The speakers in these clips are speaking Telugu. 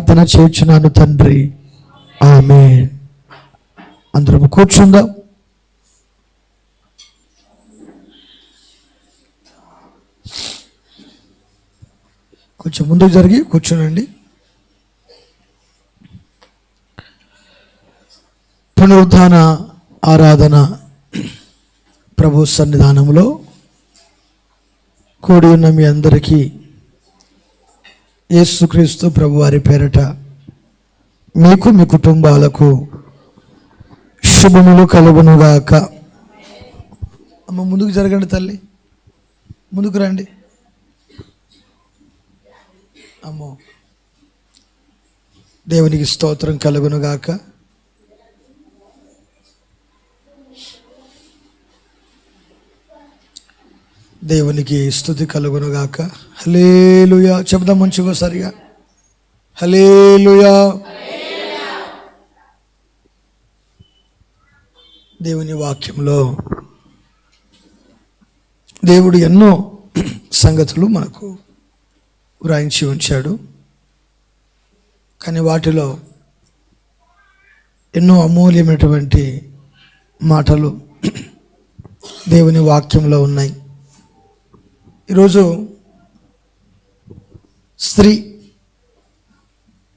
ప్రార్థన చేయుచున్నాను తండ్రి, ఆమేన్. అందరం కూర్చుందాం. కొంచెం ముందుకు జరిగి కూర్చోనండి. పునరుద్ధాన ఆరాధన ప్రభు సన్నిధానంలో కూడి ఉన్న మీ అందరికీ యేసుక్రీస్తు ప్రభు వారి పేరట మీకు మీ కుటుంబాలకు శుభములు కలుగునుగాక. అమ్మ ముందుకు జరగండి తల్లి, ముందుకు రండి. అమ్మో, దేవునికి స్తోత్రం కలుగునుగాక. దేవునికి స్తుతి కలుగునుగాక. హల్లెలూయా చెప్దాం మంచిగా సరిగా, హల్లెలూయా. దేవుని వాక్యంలో దేవుడు ఎన్నో సంగతులు మనకు వ్రాయించి ఉంచాడు. కానీ వాటిలో ఎన్నో అమూల్యమైనటువంటి మాటలు దేవుని వాక్యంలో ఉన్నాయి. ఈరోజు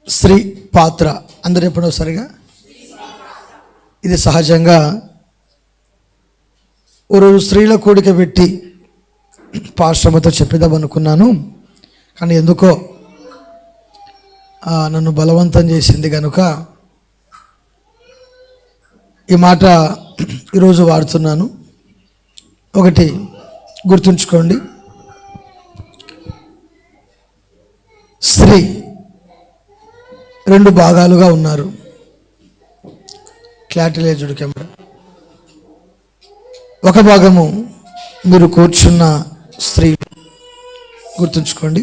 స్త్రీ పాత్ర అందరూ ఎప్పుడో సరిగా, ఇది సహజంగా ఓ రోజు స్త్రీల కూడిక పెట్టి పాశ్రమతో చెప్పిద్దాం అనుకున్నాను. కానీ ఎందుకో నన్ను బలవంతం చేసింది కనుక ఈ మాట ఈరోజు వాడుతున్నాను. ఒకటి గుర్తుంచుకోండి, స్త్రీ రెండు భాగాలుగా ఉన్నారు. క్లారిటీ లేదు చూడు కెమెరా. ఒక భాగము మీరు కూర్చున్న స్త్రీ, గుర్తుంచుకోండి.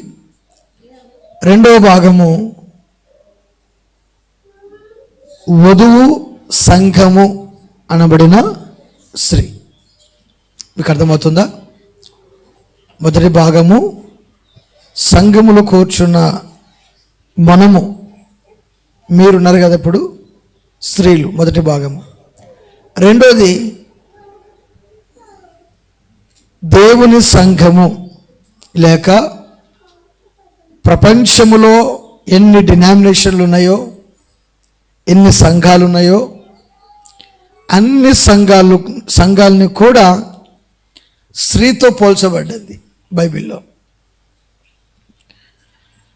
రెండవ భాగము వధువు సంఘము అనబడిన స్త్రీ. మీకు అర్థమవుతుందా? మొదటి భాగము సంఘములో కూర్చున్న మనము, మీరున్నారు కదా ఇప్పుడు స్త్రీలు, మొదటి భాగము. రెండోది దేవుని సంఘము, లేక ప్రపంచములో ఎన్ని డినామినేషన్లు ఉన్నాయో, ఎన్ని సంఘాలు ఉన్నాయో అన్ని సంఘాలని కూడా స్త్రీతో పోల్చబడ్డది బైబిల్లో.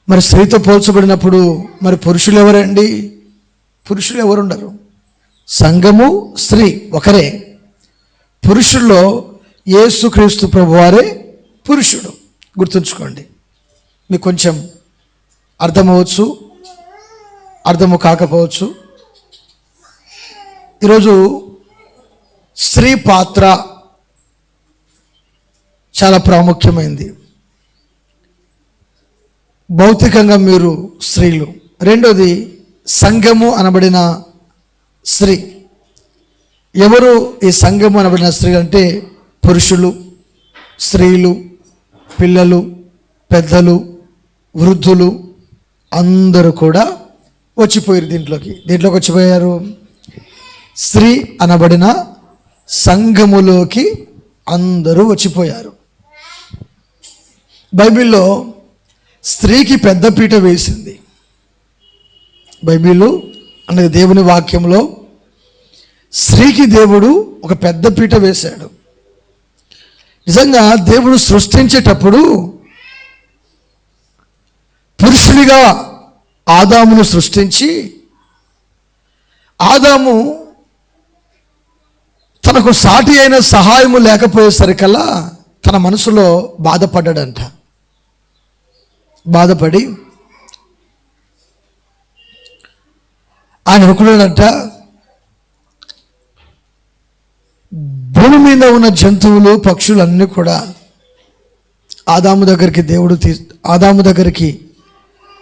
మరి స్త్రీతో పోల్చబడినప్పుడు మరి పురుషులు ఎవరండి? పురుషులు ఎవరుండరు. సంఘము స్త్రీ ఒకరే. పురుషుల్లో యేసుక్రీస్తు ప్రభువారే పురుషుడు. గుర్తుంచుకోండి. మీకు కొంచెం అర్థమవచ్చు, అర్థము కాకపోవచ్చు. ఈరోజు స్త్రీ పాత్ర చాలా ప్రాముఖ్యమైనది. భౌతికంగా మీరు స్త్రీలు. రెండోది సంఘము అనబడిన స్త్రీ. ఎవరు ఈ సంఘము అనబడిన స్త్రీ అంటే పురుషులు, స్త్రీలు, పిల్లలు, పెద్దలు, వృద్ధులు అందరూ కూడా వచ్చిపోయారు దీంట్లోకి వచ్చిపోయారు. స్త్రీ అనబడిన సంఘములోకి అందరూ వచ్చిపోయారు. బైబిల్లో స్త్రీకి పెద్దపీట వేసింది. బైబిల్ అనే దేవుని వాక్యంలో స్త్రీకి దేవుడు ఒక పెద్దపీట వేశాడు. నిజంగా దేవుడు సృష్టించేటప్పుడు పురుషునిగా ఆదామును సృష్టించి, ఆదాము తనకు సాటి అయిన సహాయము లేకపోయేసరికల్లా తన మనసులో బాధపడ్డాడంట. బాధపడి ఆయన అనుకున్నాడంట, భూమి మీద ఉన్న జంతువులు, పక్షులన్నీ కూడా ఆదాము దగ్గరికి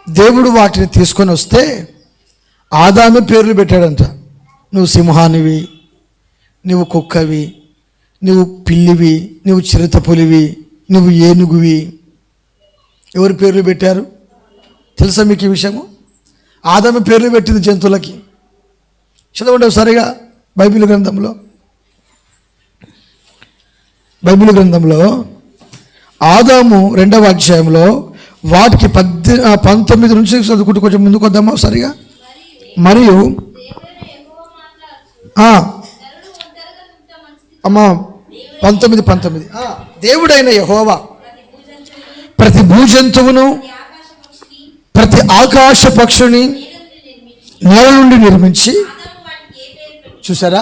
దేవుడు వాటిని తీసుకొని వస్తే ఆదాము పేర్లు పెట్టాడంట. నువ్వు సింహానివి, నువ్వు కుక్కవి, నువ్వు పిల్లివి, నువ్వు చిరుతపులివి, నువ్వు ఏనుగువి. ఎవరు పేర్లు పెట్టారు తెలుసా మీకు ఈ విషయము? ఆదాము పేర్లు పెట్టింది జంతువులకి. చదవండి ఒకసారిగా బైబిల్ గ్రంథంలో ఆదాము 2వ అధ్యాయంలో వాటికి 19 నుంచి చదువుకుంటూ కొంచెం ముందుకు వద్దామా సరిగా. మరియు అమ్మా 19 దేవుడైన యెహోవా ప్రతి భూజంతువును ప్రతి ఆకాశ పక్షుని నేల నుండి నిర్మించి, చూసారా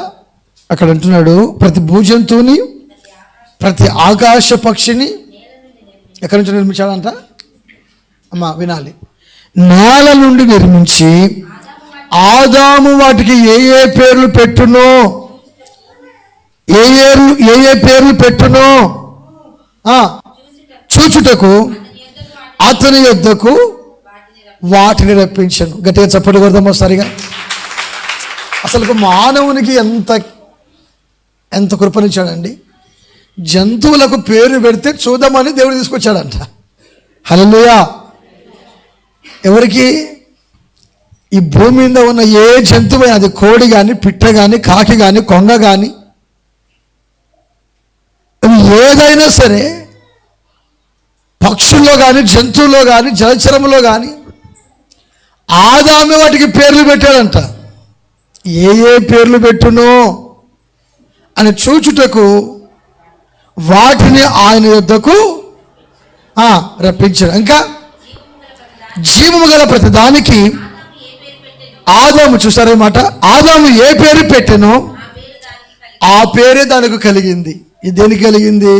అక్కడ అంటున్నాడు, ప్రతి భూజంతువుని ప్రతి ఆకాశ పక్షిని ఎక్కడి నుంచి నిర్మించాడంట అమ్మా వినాలి. నేల నుండి నిర్మించి ఆదాము వాటికి ఏ ఏ పేర్లు పెట్టునో చూచుటకు అతని యొద్దకు వాటిని రప్పించను. గట్టిగా చప్పట్లు కొడదామో సరిగా. అసలు మానవునికి ఎంత కృపనిచ్చాడండి. జంతువులకు పేరు పెడితే చూద్దామని దేవుడు తీసుకొచ్చాడంట. హల్లెలూయా. ఎవరికి? ఈ భూమి మీద ఉన్న ఏ జంతువు, అది కోడి కానీ, పిట్ట కానీ, కాకి కానీ, కొంగ కానీ, ఏదైనా సరే, పక్షుల్లో కానీ, జంతువుల్లో కానీ, జలచరములో కానీ ఆదాము వాటికి పేర్లు పెట్టాడంట. ఏ పేర్లు పెట్టునో అని చూచుటకు వాటిని ఆయన యొద్దకు రప్పించాడు. ఇంకా జీవము గల ప్రతి దానికి ఆదాము, చూసారా మాట, ఆదాము ఏ పేరు పెట్టెనో ఆ పేరే దానికి కలిగింది. ఇది దేనికి కలిగింది?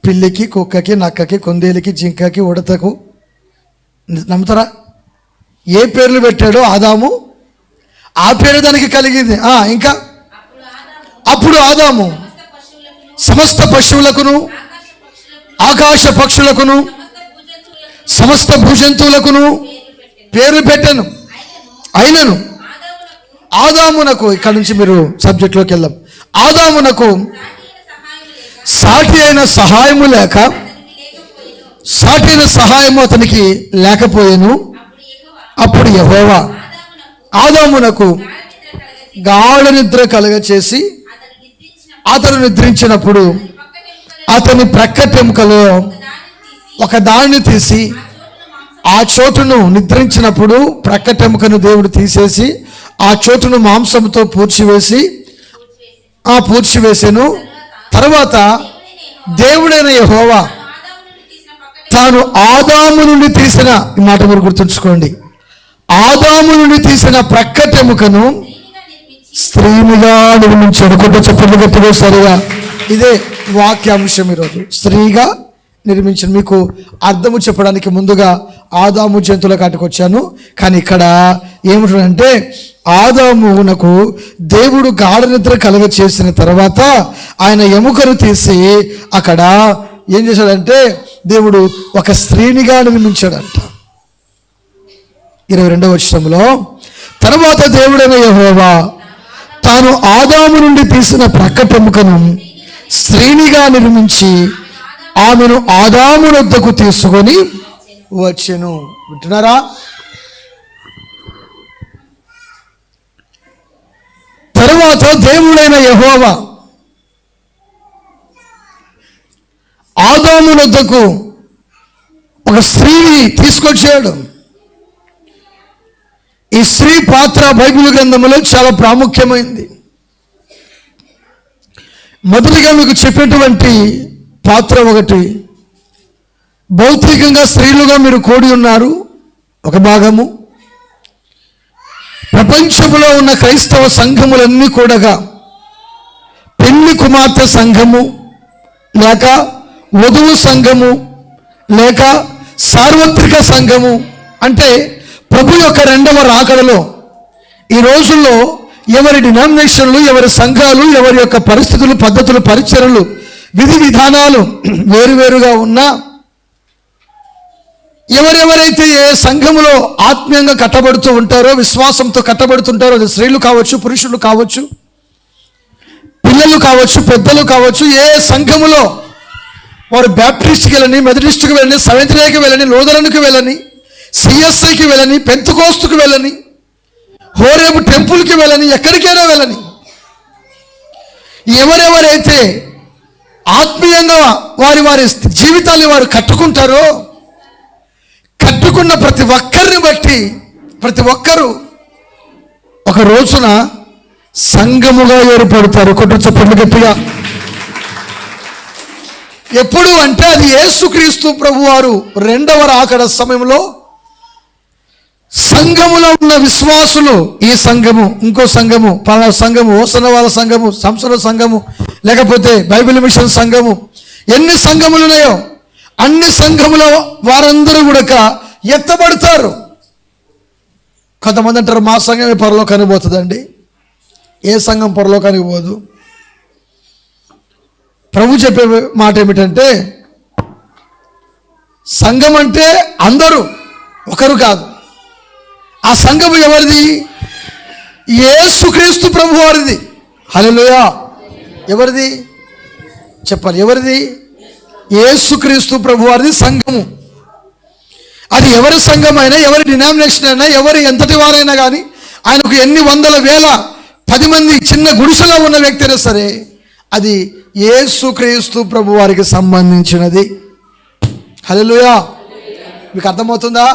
పిల్లికి, కుక్కకి, నక్కకి, కొందేలికి, జింకకి, ఉడతకు. నమ్ముతారా? ఏ పేర్లు పెట్టాడో ఆదాము ఆ పేరు దానికి కలిగింది. ఇంకా అప్పుడు ఆదాము సమస్త పశువులకును, ఆకాశ పక్షులకును, సమస్త భూజంతువులకును పేర్లు పెట్టాను. అయినను ఆదామునకు, ఇక్కడ నుంచి మీరు సబ్జెక్ట్లోకి వెళ్దాం, ఆదామునకు సాటి అయిన సహాయము లేక, సాటి అయిన సహాయము అతనికి లేకపోయాను. అప్పుడు యెహోవా ఆదామునకు గాఢ నిద్ర కలగచేసి అతను నిద్రించినప్పుడు అతని ప్రక్కటెముకలో ఒక దానిని తీసి, ఆ చోటును నిద్రించినప్పుడు ప్రక్కటెముకను దేవుడు తీసేసి ఆ చోటును మాంసంతో పూడ్చివేసెను. తర్వాత దేవుడైన యెహోవా తాను ఆదాము నుండి తీసిన, ఈ మాట మీరు గుర్తుంచుకోండి, ఆదాము నుండి తీసిన ప్రక్కటెముకను స్త్రీనిగా నిర్మించాడు. కొత్త చెప్పండి గట్టిగా సరిగా. ఇదే వాక్యాంశం ఈరోజు, స్త్రీగా నిర్మించిన. మీకు అర్థము చెప్పడానికి ముందుగా ఆదాము జంతువుల కాటికి వచ్చాను, కానీ ఇక్కడ ఏమిటంటే ఆదామునకు దేవుడు గాఢ నిద్ర కలగ చేసిన తర్వాత ఆయన ఎముకను తీసి అక్కడ ఏం చేశాడంటే దేవుడు ఒక స్త్రీనిగా నిర్మించాడంట. 22వ వచనంలో, తర్వాత దేవుడైన యెహోవా తాను ఆదాము నుండి తీసిన ప్రక్కటెముకను స్త్రీనిగా నిర్మించి ఆమెను ఆదాము వద్దకు తీసుకొని వచ్చెను. వింటున్నారా? తరువాత దేవుడైన యెహోవా ఆదాము వద్దకు ఒక స్త్రీని తీసుకొచ్చాడు. ఈ స్త్రీ పాత్ర బైబిల్ గ్రంథంలో చాలా ప్రాముఖ్యమైంది. మొదటిగా మీకు చెప్పినటువంటి పాత్ర ఒకటి, భౌతికంగా స్త్రీలుగా మీరు కూడి ఉన్నారు ఒక భాగము. ప్రపంచంలో ఉన్న క్రైస్తవ సంఘములన్నీ కూడగా పెళ్లి కుమార్తె సంఘము, లేక వధువు సంఘము, లేక సార్వత్రిక సంఘము అంటే ప్రభు యొక్క 2వ రాకడలో ఈ రోజుల్లో ఎవరి డినామినేషన్లు, ఎవరి సంఘాలు, ఎవరి యొక్క పరిస్థితులు, పద్ధతులు, పరిచర్యలు, విధి విధానాలు వేరువేరుగా ఉన్నా, ఎవరెవరైతే ఏ సంఘములో ఆత్మీయంగా కట్టబడుతూ ఉంటారో, విశ్వాసంతో కట్టబడుతుంటారో, అది స్త్రీలు కావచ్చు, పురుషులు కావచ్చు, పిల్లలు కావచ్చు, పెద్దలు కావచ్చు, ఏ సంఘములో వారు బ్యాప్టిస్ట్కి వెళ్ళని, మెథడిస్ట్కి వెళ్ళని, సెవెంత్ డేకి వెళ్ళని, లూథరన్కి వెళ్ళని, సిఎస్ఐకి వెళ్ళని, పెంతెకోస్తుకు వెళ్ళని, హోరేబు టెంపుల్కి వెళ్ళని, ఎక్కడికైనా వెళ్ళని, ఎవరెవరైతే ఆత్మీయంగా వారి వారి జీవితాన్ని వారు కట్టుకుంటారో, కట్టుకున్న ప్రతి ఒక్కరిని బట్టి ప్రతి ఒక్కరూ ఒక రోజున సంఘముగా ఏర్పడతారు. కొట్టు చప్పట్లు గట్టిగా. ఎప్పుడు అంటే అది యేసుక్రీస్తు ప్రభువారు రెండవ రాకడ సమయంలో సంఘములో ఉన్న విశ్వాసులు, ఈ సంఘము, ఇంకో సంఘము, పలానా సంఘము, ఓసనవాళ్ళ సంఘము, సంసన సంఘము, లేకపోతే బైబిల్ మిషన్ సంఘము, ఎన్ని సంఘములు ఉన్నాయో అన్ని సంఘములో వారందరూ కూడా ఎత్తబడతారు. కొంతమంది అంటారు మా సంఘమే పరలోకానికి పోతుందండి. ఏ సంఘం పరలోకానికి పోదు. ప్రభు చెప్పే మాట ఏమిటంటే, సంఘం అంటే అందరూ, ఒకరు కాదు. ఆ సంఘము ఎవరిది? యేసుక్రీస్తు ప్రభు వారిది. హల్లెలూయా. ఎవరిది చెప్పాలి? ఎవరిది? యేసుక్రీస్తు ప్రభు వారిది సంఘము. అది ఎవరి సంఘం అయినా, ఎవరి డినామినేషన్ అయినా, ఎవరి ఎంతటి వారైనా కానీ, ఆయనకు ఎన్ని వందల వేల 10 మంది చిన్న గుడిసెలో ఉన్న వ్యక్తి అయినా సరే, అది యేసుక్రీస్తు ప్రభు వారికి సంబంధించినది. హల్లెలూయా. మీకు అర్థమవుతుందా?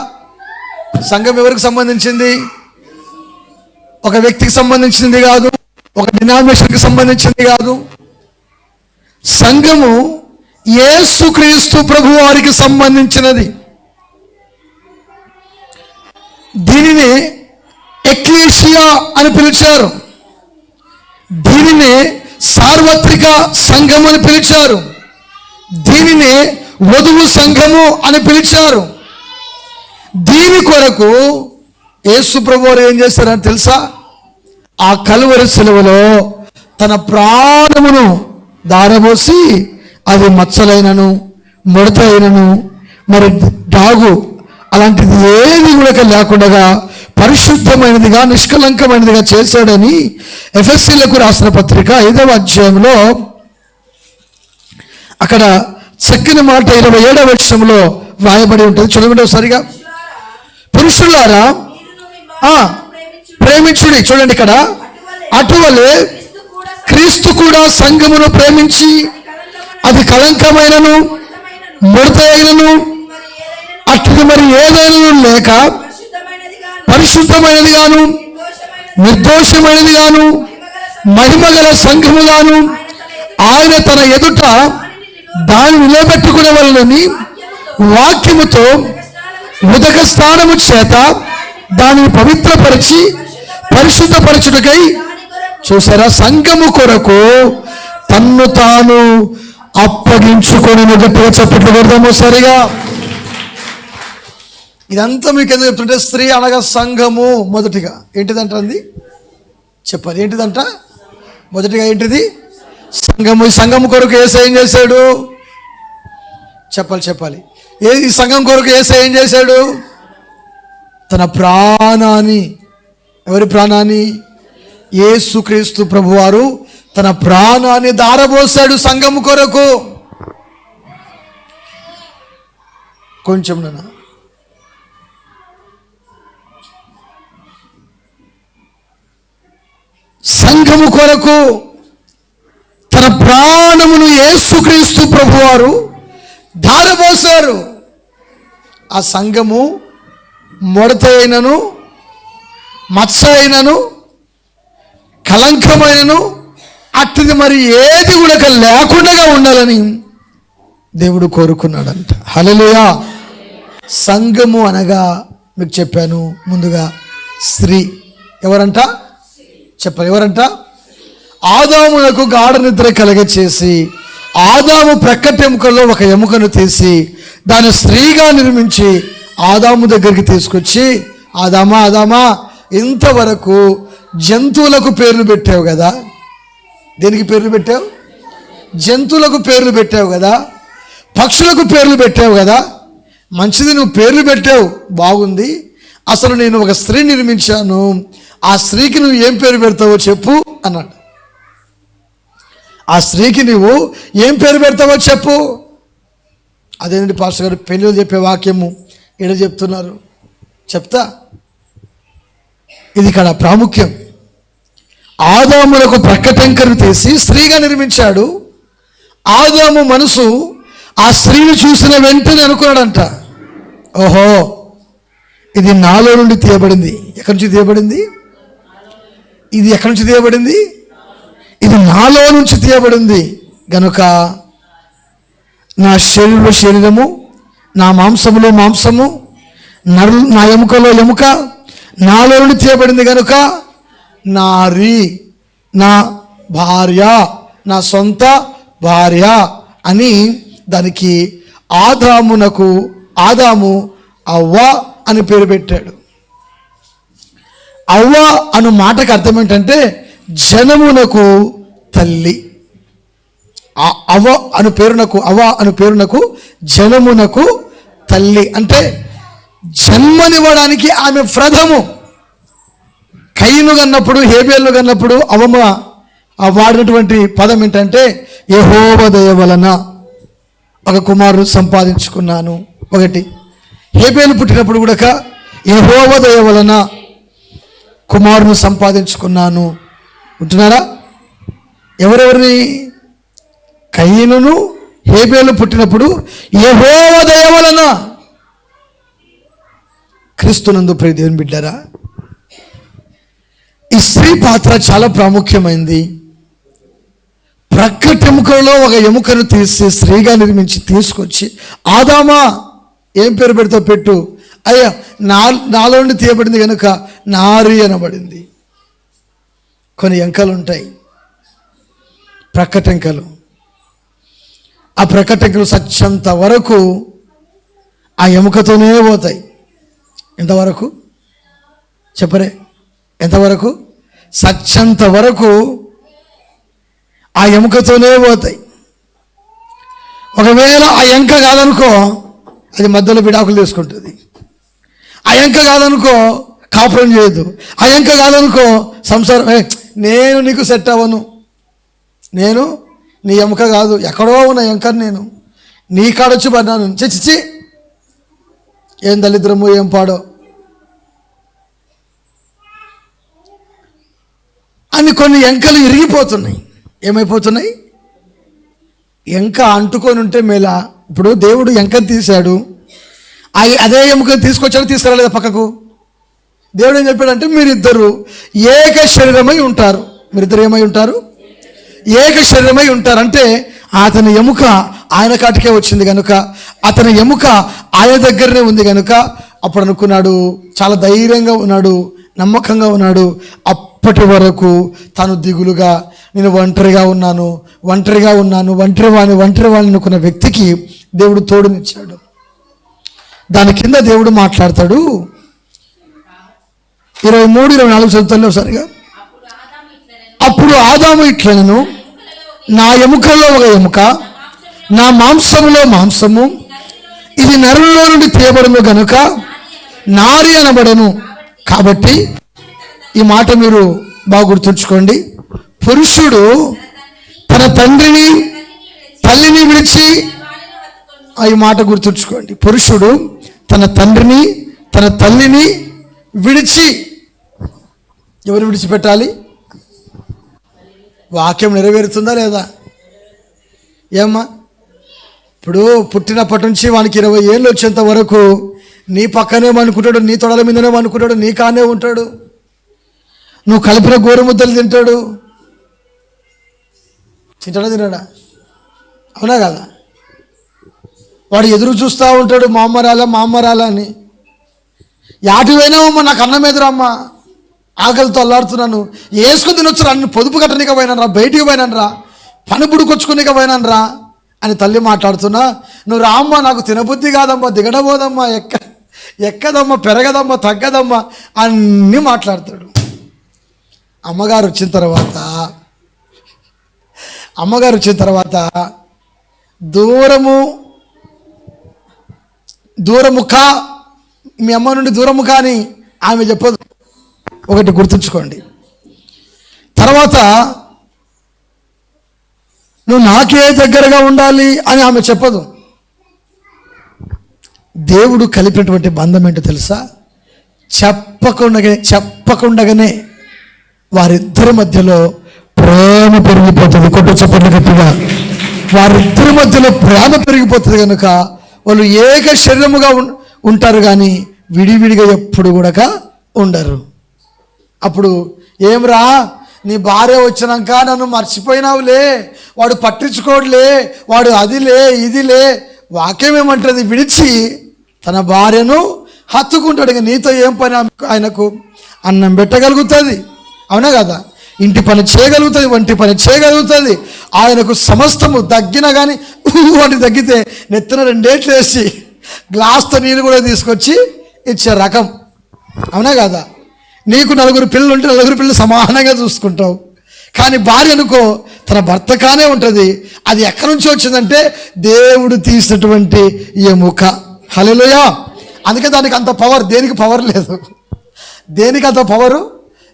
సంఘం ఎవరికి సంబంధించింది? ఒక వ్యక్తికి సంబంధించింది కాదు, ఒక డినామినేషన్కి సంబంధించింది కాదు. సంఘము యేసుక్రీస్తు ప్రభు వారికి సంబంధించినది. దీనిని ఎక్లీషియా అని పిలిచారు. దీనిని సార్వత్రిక సంఘం అని పిలిచారు. దీనిని వధువు సంఘము అని పిలిచారు. దీని కొరకు యేసు ప్రభువారు ఏం చేశారని తెలుసా? ఆ కలువరి శిలువలో తన ప్రాణమును దారబోసి, అది మచ్చలైనను, ముడత అయినను, మరి డాగు అలాంటిది ఏది కూడా లేకుండా పరిశుద్ధమైనదిగా, నిష్కలంకమైనదిగా చేశాడని ఎఫెసీలకు రాసిన పత్రిక 5వ అధ్యాయంలో అక్కడ చక్కని మాట 27వ వచనంలో వ్రాయబడి ఉంటుంది. చదవండి ఒకసారిగా. పురుషులారా ప్రేమించుడి. చూడండి ఇక్కడ, అటువలే క్రీస్తు కూడా సంఘమును ప్రేమించి అది కలంకమైనను, ముడత అయినను, అటు మరి ఏదైనా లేక పరిశుద్ధమైనది గాను, నిర్దోషమైనది గాను, మహిమగల సంఘము గాను ఆయన తన ఎదుట దాన్ని నిలబెట్టుకునే వాళ్ళని వాక్యముతో ఉదక స్నానము చేత దానిని పవిత్రపరిచి పరిశుద్ధపరచుటకై, చూసారా, సంఘము కొరకు తన్ను తాను అప్పగించుకొని గట్టిగా చప్పట్లు కొడదాము సరిగా. ఇదంతా మీకు ఎందుకు చెప్తుంటే, స్త్రీ అనగా సంఘము మొదటిగా ఏంటిదంటది చెప్పాలి. ఏంటిదంట? మొదటిగా ఏంటిది? సంఘము. ఈ సంఘము కొరకు యేసు ఏం చేశాడు? చెప్పాలి. ఈ సంఘం కొరకు యేసు ఏం చేశాడు? తన ప్రాణాన్ని, ఎవరి ప్రాణాన్ని? యేసుక్రీస్తు ప్రభువారు తన ప్రాణాన్ని దారబోసాడు సంఘము కొరకు. కొంచెం నాన్న, సంఘము కొరకు తన ప్రాణమును యేసుక్రీస్తు ప్రభువారు ధారపోసారు. ఆ సంఘము ముడత అయినను, మచ్చ అయినను, కలంకమైనను, అట్టిది మరి ఏది కూడా లేకుండా ఉండాలని దేవుడు కోరుకున్నాడంట. హల్లెలూయా. సంఘము అనగా మీకు చెప్పాను ముందుగా, స్త్రీ. ఎవరంట? చెప్పాలి. ఎవరంట? ఆదామునకు గాఢ నిద్ర కలగచేసి ఆదాము ప్రక్కటెముకలో ఒక ఎముకను తీసి దాన్ని స్త్రీగా నిర్మించి ఆదాము దగ్గరికి తీసుకొచ్చి, ఆదామా ఇంతవరకు జంతువులకు పేర్లు పెట్టావు కదా. దేనికి పేర్లు పెట్టావు? జంతువులకు పేర్లు పెట్టావు కదా, పక్షులకు పేర్లు పెట్టావు కదా. మంచిది, నువ్వు పేర్లు పెట్టావు, బాగుంది. అసలు నేను ఒక స్త్రీ నిర్మించాను, ఆ స్త్రీకి నువ్వు ఏం పేరు పెడతావో చెప్పు అన్నాడు. ఆ స్త్రీకి నువ్వు ఏం పేరు పెడతావో చెప్పు. అదేంటి పాస్టర్ గారు పెళ్ళిళ్ళు చెప్పే వాక్యము ఇక్కడ చెప్తున్నారు? చెప్తా. ఇది ఇక్కడ ప్రాముఖ్యం. ఆదాములకు ప్రక్కటెంకను తీసి స్త్రీగా నిర్మించాడు. ఆదాము మనసు ఆ స్త్రీని చూసిన వెంటనే అనుకున్నాడంట, ఓహో ఇది నాలో నుండి తీయబడింది. ఎక్కడి నుంచి తీయబడింది? ఇది ఎక్కడి నుంచి తీయబడింది? ఇది నాలో నుంచి తీయబడింది గనుక నా శరీరంలో శరీరము, నా మాంసములో మాంసము, నా ఎముకలో ఎముక నాలో నుండి తీయబడింది గనుక నారి, నా భార్య, నా సొంత భార్య అని దానికి ఆదాము అవ్వ అని పేరు పెట్టాడు. అవ్వ అను మాటకు అర్థం ఏంటంటే జనమునకు తల్లి. అవ్వ అను పేరునకు జనమునకు తల్లి అంటే జన్మనివ్వడానికి ఆమె ప్రథము. కయీను కన్నప్పుడు, హేబేలు కన్నప్పుడు అవ్వ వాడినటువంటి పదం ఏంటంటే యెహోవా దయ వలన ఒక కుమారుడు సంపాదించుకున్నాను. ఒకటి. హేబేలు పుట్టినప్పుడు కూడా యెహోవా దయ వలన కుమారుని సంపాదించుకున్నాను. ఉంటున్నారా? ఎవరెవరిని? కయీనును హేబేలు పుట్టినప్పుడు యెహోవా దయ వలన. క్రీస్తునందు ప్రియ దేవుని బిడ్డారా, ఈ స్త్రీ పాత్ర చాలా ప్రాముఖ్యమైంది. ప్రక్కటెముకలో ఒక ఎముకను తీసి స్త్రీగా నిర్మించి తీసుకొచ్చి, ఆదామా ఏం పేరు పెడతావు పెట్టు, అయ్యా నాలో నుండి తీయబడింది కనుక నారి అనబడింది. కొన్ని ఎంకలు ఉంటాయి, ప్రక్కటెంకలు. ఆ ప్రక్కటెంకలు సత్యంత వరకు ఆ ఎముకతోనే పోతాయి. ఎంతవరకు చెప్పరే? ఎంతవరకు? సత్యంత వరకు ఆ ఎముకతోనే పోతాయి. ఒకవేళ ఆ ఎంక కాదనుకో, అది మధ్యలో విడాకులు తీసుకుంటుంది. ఆ ఎంక కాదనుకో, కాపురం చేయదు. ఆ ఎంక కాదనుకో, సంసారం, నేను నీకు సెట్ అవ్వను, నేను నీ ఎముక కాదు, ఎక్కడో ఉన్న ఎంకర్, నేను నీ కాడొచ్చి పడినాను, చిచ్చి ఏం దళిద్రము, ఏం పాడో అని కొన్ని ఎంకలు ఇరిగిపోతున్నాయి. ఏమైపోతున్నాయి? ఎంక అంటుకొని ఉంటే మేలా. ఇప్పుడు దేవుడు ఎంకను తీశాడు, అదే ఎముకను తీసుకురాలేదా పక్కకు? దేవుడు ఏం చెప్పాడంటే మీరిద్దరు ఏక శరీరమై ఉంటారు. మీరిద్దరు ఏమై ఉంటారు? ఏక శరీరమై ఉంటారు. అంటే అతని ఎముక ఆయన కాటికే వచ్చింది కనుక, అతని ఎముక ఆయన దగ్గరనే ఉంది కనుక అప్పుడు అనుకున్నాడు, చాలా ధైర్యంగా ఉన్నాడు, నమ్మకంగా ఉన్నాడు. అప్పటి వరకు తాను దిగులుగా, నేను ఒంటరిగా ఉన్నాను ఒంటరివాణి అనుకున్న వ్యక్తికి దేవుడు తోడునిచ్చాడు. దాని కింద దేవుడు మాట్లాడతాడు. 23-24 చదువుతాను సరిగా. అప్పుడు ఆదాము ఇట్లనెను, నా ఎముకల్లో ఒక ఎముక, నా మాంసములో మాంసము, ఇది నరుల్లో నుండి తీయబడును గనుక నారి అనబడను. కాబట్టి ఈ మాట మీరు బాగా గుర్తుంచుకోండి. పురుషుడు తన తండ్రిని తల్లిని విడిచి, ఈ మాట గుర్తుంచుకోండి. పురుషుడు తన తండ్రిని తన తల్లిని విడిచి, ఎవరు విడిచిపెట్టాలి? వాక్యం నెరవేరుతుందా లేదా? ఏమ్మా, ఇప్పుడు పుట్టినప్పటి నుంచి వానికి 20 ఏళ్ళు వచ్చేంత వరకు నీ పక్కనే అనుకుంటాడు, నీ తొడల మీదనే అనుకుంటాడు, నీ కానే ఉంటాడు, నువ్వు కలిపిన గోరుముద్దలు తింటాడు. తినడా? అవునా కదా? వాడు ఎదురు చూస్తూ ఉంటాడు, మా అమ్మ రాలా అని. యాటి పోయినావమ్మా, నాకు అన్నం ఎదురమ్మా, ఆకలితో అల్లాడుతున్నాను, వేసుకుని తినొచ్చు రా, నేను పొదుపు కట్టనిక పోయినాను రా, బయటికి పోయినాను రా, పని బుడుకొచ్చుకునిక పోయినాను రా అని తల్లి మాట్లాడుతున్నా, నువ్వు రామ్మా, నాకు తినబుద్ధి కాదమ్మా, దిగడబోదమ్మా, ఎక్కదమ్మా, పెరగదమ్మా, తగ్గదమ్మా అన్నీ మాట్లాడతాడు. అమ్మగారు వచ్చిన తర్వాత దూరము కా, మీ అమ్మ నుండి దూరము కానీ ఆమె చెప్పదు. ఒకటి గుర్తుంచుకోండి. తర్వాత నువ్వు నాకే దగ్గరగా ఉండాలి అని ఆమె చెప్పదు. దేవుడు కలిపినటువంటి బంధం ఏంటో తెలుసా? చెప్పకుండగానే వారిద్దరి మధ్యలో ప్రేమ పెరిగిపోతుంది. కొట్టు చప్పట్లు గట్టిగా. వారిద్దరి మధ్యలో ప్రేమ పెరిగిపోతుంది కనుక వాళ్ళు ఏక శరీరముగా ఉంటారు, కానీ విడివిడిగా ఎప్పుడు కూడా ఉండరు. అప్పుడు ఏమ్రా, నీ భార్య వచ్చినాక నన్ను మర్చిపోయినావులే, వాడు పట్టించుకోడులే, వాడు అదిలే ఇదిలే. వాక్యం ఏమంటుంది? విడిచి తన భార్యను హత్తుకుంటాడు. ఇక నీతో ఏం పని? ఆయనకు అన్నం పెట్టగలుగుతుంది, అవునా కదా, ఇంటి పని చేయగలుగుతుంది, వంటి పని చేయగలుగుతుంది. ఆయనకు సమస్తము దగ్గినా కానీ వాటి తగ్గితే నెత్తిన 2 ఏట్లు వేసి గ్లాస్తో నీళ్ళు కూడా తీసుకొచ్చి ఇచ్చే రకం, అవునా కదా. నీకు 4 పిల్లలు ఉంటే 4 పిల్లలు సమానంగా చూసుకుంటావు. కానీ భార్య అనుకో తన భర్త కానే ఉంటుంది. అది ఎక్కడి నుంచి వచ్చిందంటే దేవుడు తీసినటువంటి ఎముక. హల్లెలూయా. అందుకే దానికి అంత పవర్. దేనికి పవర్ లేదు, దేనికి అంత పవరు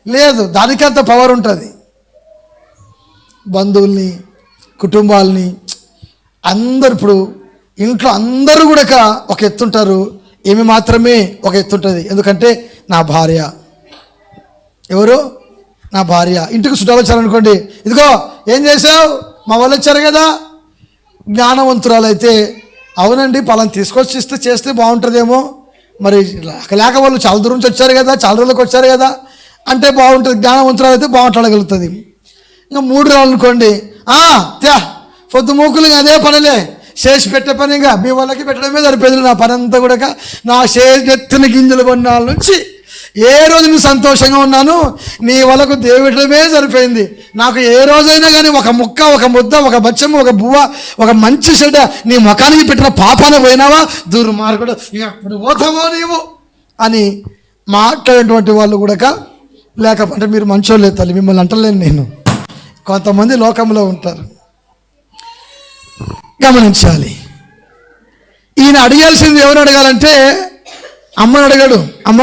లేదు, దానికి అంత పవర్ ఉంటుంది. బంధువుల్ని, కుటుంబాలని అందరు, ఇప్పుడు ఇంట్లో అందరూ కూడా ఒక ఎత్తుంటారు, ఏమి మాత్రమే ఒక ఎత్తుంటుంది. ఎందుకంటే నా భార్య. ఎవరు? నా భార్య. ఇంటికి చుట్టాలు వచ్చారనుకోండి, ఇదిగో ఏం చేసావు, మా వాళ్ళు వచ్చారు కదా. జ్ఞానవంతురాలు అయితే అవునండి పలానా తీసుకొచ్చి చేస్తే బాగుంటుందేమో, మరి లేక వాళ్ళు చాలా దూరం నుంచి వచ్చారు కదా, చాలా రోజులకు వచ్చారు కదా అంటే బాగుంటుంది. జ్ఞానవంతురాలు అయితే బాగుంటాడగలుగుతుంది. ఇంకా 3 రోజులు అనుకోండి, పొద్దు మూకులు అదే పనులే చేసి పెట్టే పని, ఇంకా మీ వాళ్ళకి పెట్టడమే సరిపోయింది. నా పని అంతా కూడా నా ఎత్తిన గింజలు కొన్నాళ్ళ నుంచి ఏ రోజు నువ్వు సంతోషంగా ఉన్నాను, నీ వాళ్ళకు దేవుడమే సరిపోయింది. నాకు ఏ రోజైనా కానీ ఒక ముక్క, ఒక ముద్ద, ఒక బచ్చము, ఒక బువ్వ, ఒక మంచి చెడ్డ నీ ముఖానికి పెట్టిన పాపాన పోయినావా, దుర్మార్గుడు ఎప్పుడు పోతావో నీవు అని మాట్లాడేటువంటి వాళ్ళు కూడా లేకపోతే మీరు మంచోళ్ళే తల్లి, మిమ్మల్ని అంటలేను నేను. కొంతమంది లోకంలో ఉంటారు, గమనించాలి. ఈయన అడగాల్సింది ఎవరు అడగాలంటే అమ్మని అడగాడు. అమ్మ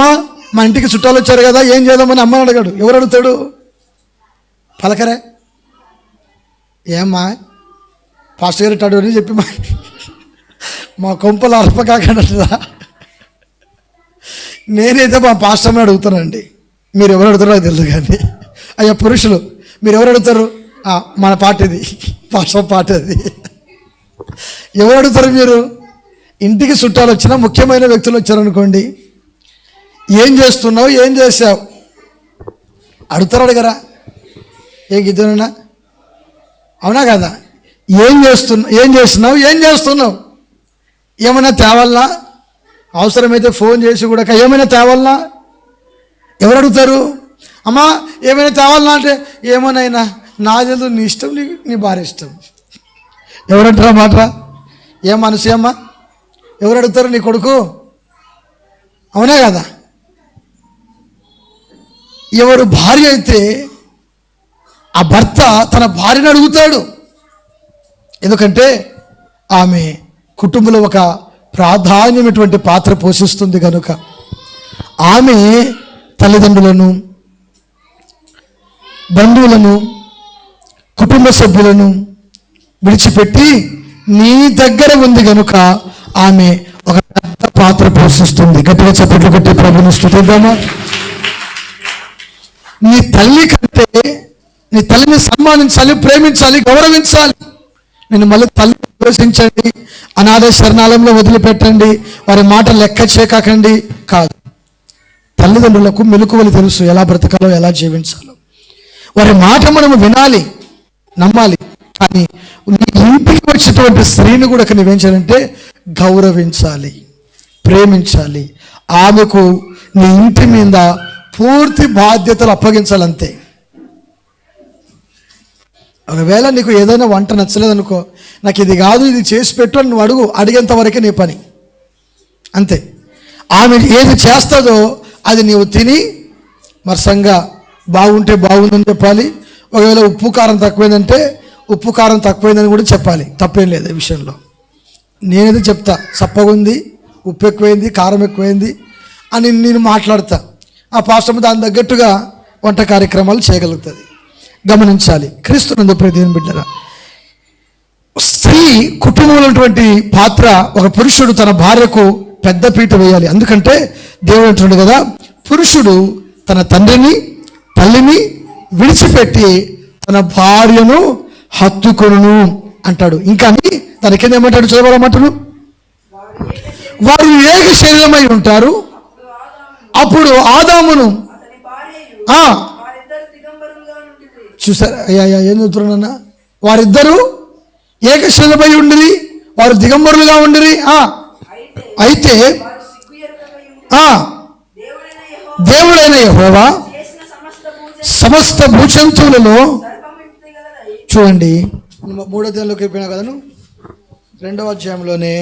మా ఇంటికి చుట్టాలు వచ్చారు కదా, ఏం చేద్దామని అమ్మని అడగాడు. ఎవరు అడుగుతాడు? పలకరే, ఏమ్మా పాస్టర్ గారు ఇట్టాడు అని చెప్పి మా కొంపలు అర్పకాకండా. నేనైతే మా పాస్టర్ని అడుగుతానండి. మీరు ఎవరు అడుగుతారో నాకు తెలుసు, కానీ అయ్యా పురుషులు మీరు ఎవరు అడుగుతారు? మన పార్టీది, పాస్టర్ పార్టీ అది. ఎవరు అడుగుతారు మీరు? ఇంటికి చుట్టాలు వచ్చినా, ముఖ్యమైన వ్యక్తులు వచ్చారనుకోండి, ఏం చేస్తున్నావు, ఏం చేసావు అడుగుతారు, అడగరా? ఏ గిద్దరునా, అవునా కదా? ఏం చేస్తున్నావు, ఏం చేస్తున్నావు, ఏమైనా తేవాలనా, అవసరమైతే ఫోన్ చేసి కూడా ఏమైనా తేవాలనా. ఎవరు అడుగుతారు? అమ్మా ఏమైనా తేవాలనా అంటే ఏమోనైనా నా తెలుసు, నీ ఇష్టం, నీ భార్య ఇష్టం. ఎవరంటారా మాట? ఏం మనసు అమ్మా? ఎవరు అడుగుతారు? నీ కొడుకు, అవునా కదా? ఎవరు భార్య అయితే ఆ భర్త తన భార్యను అడుగుతాడు. ఎందుకంటే ఆమె కుటుంబంలో ఒక ప్రాధాన్యమైనటువంటి పాత్ర పోషిస్తుంది కనుక. ఆమె తల్లిదండ్రులను, బంధువులను, కుటుంబ సభ్యులను విడిచిపెట్టి నీ దగ్గర ఉంది కనుక ఆమె ఒక పెద్ద పాత్ర పోషిస్తుంది. గట్టిగా చప్పట్లు కొట్టి ప్రభువుని స్తుతిద్దామా. నీ తల్లి కంటే నీ తల్లిని సన్మానించాలి, ప్రేమించాలి, గౌరవించాలి. నేను మళ్ళీ తల్లిని పోషించండి, అనాథ శరణాలయంలో వదిలిపెట్టండి, వారి మాట లెక్క చేయకండి కాదు. తల్లిదండ్రులకు మెలకువలు తెలుసు, ఎలా బ్రతకాలో, ఎలా జీవించాలో. వారి మాట మనము వినాలి, నమ్మాలి. కానీ నీ ఇంటికి వచ్చేటువంటి స్త్రీని కూడా నువ్వేం చేయాలంటే గౌరవించాలి, ప్రేమించాలి. ఆమెకు నీ ఇంటి మీద పూర్తి బాధ్యతలు అప్పగించాలంతే. ఒకవేళ నీకు ఏదైనా వంట నచ్చలేదనుకో, నాకు ఇది కాదు, ఇది చేసి పెట్టు అని నువ్వు అడిగేంత వరకే నీ పని, అంతే. ఆమె ఏది చేస్తుందో అది నీవు తిని మరసంగా బాగుంటే బాగుందని చెప్పాలి. ఒకవేళ ఉప్పు కారం తక్కువైందంటే ఉప్పు కారం తక్కువైందని కూడా చెప్పాలి, తప్పేం లేదు ఈ విషయంలో. నేనేదో చెప్తా, చప్పగుంది, ఉప్పు ఎక్కువైంది, కారం ఎక్కువైంది అని నేను మాట్లాడతా. ఆ పాస్టర్ దాని తగ్గట్టుగా వంట కార్యక్రమాలు చేయగలుగుతుంది. గమనించాలి. క్రీస్తునందు ప్రియ దేవుని బిడ్డలారా, స్త్రీ కుటుంబంలో ఉన్నటువంటి పాత్ర, ఒక పురుషుడు తన భార్యకు పెద్ద పీట వేయాలి. ఎందుకంటే దేవుడు అంటున్నాడు కదా, పురుషుడు తన తండ్రిని తల్లిని విడిచిపెట్టి తన భార్యను హత్తుకొనును అంటాడు. ఇంకా దాని కింద ఏమంటాడు చదవాలన్నమాటను, వారు ఏక శరీరమై ఉంటారు. అప్పుడు ఆదామును చూసారా ఏం చెప్తున్నానన్నా, వారిద్దరూ ఏక శరీరమై ఉండిరి, వారు దిగంబరులుగా ఉండిరి. అయితే దేవుడైన యెహోవా సమస్త భూజంతువులలో, చూడండి 3వ అధ్యాయంలోకి అయిపోయినా కదను, 2వ అధ్యాయంలోనే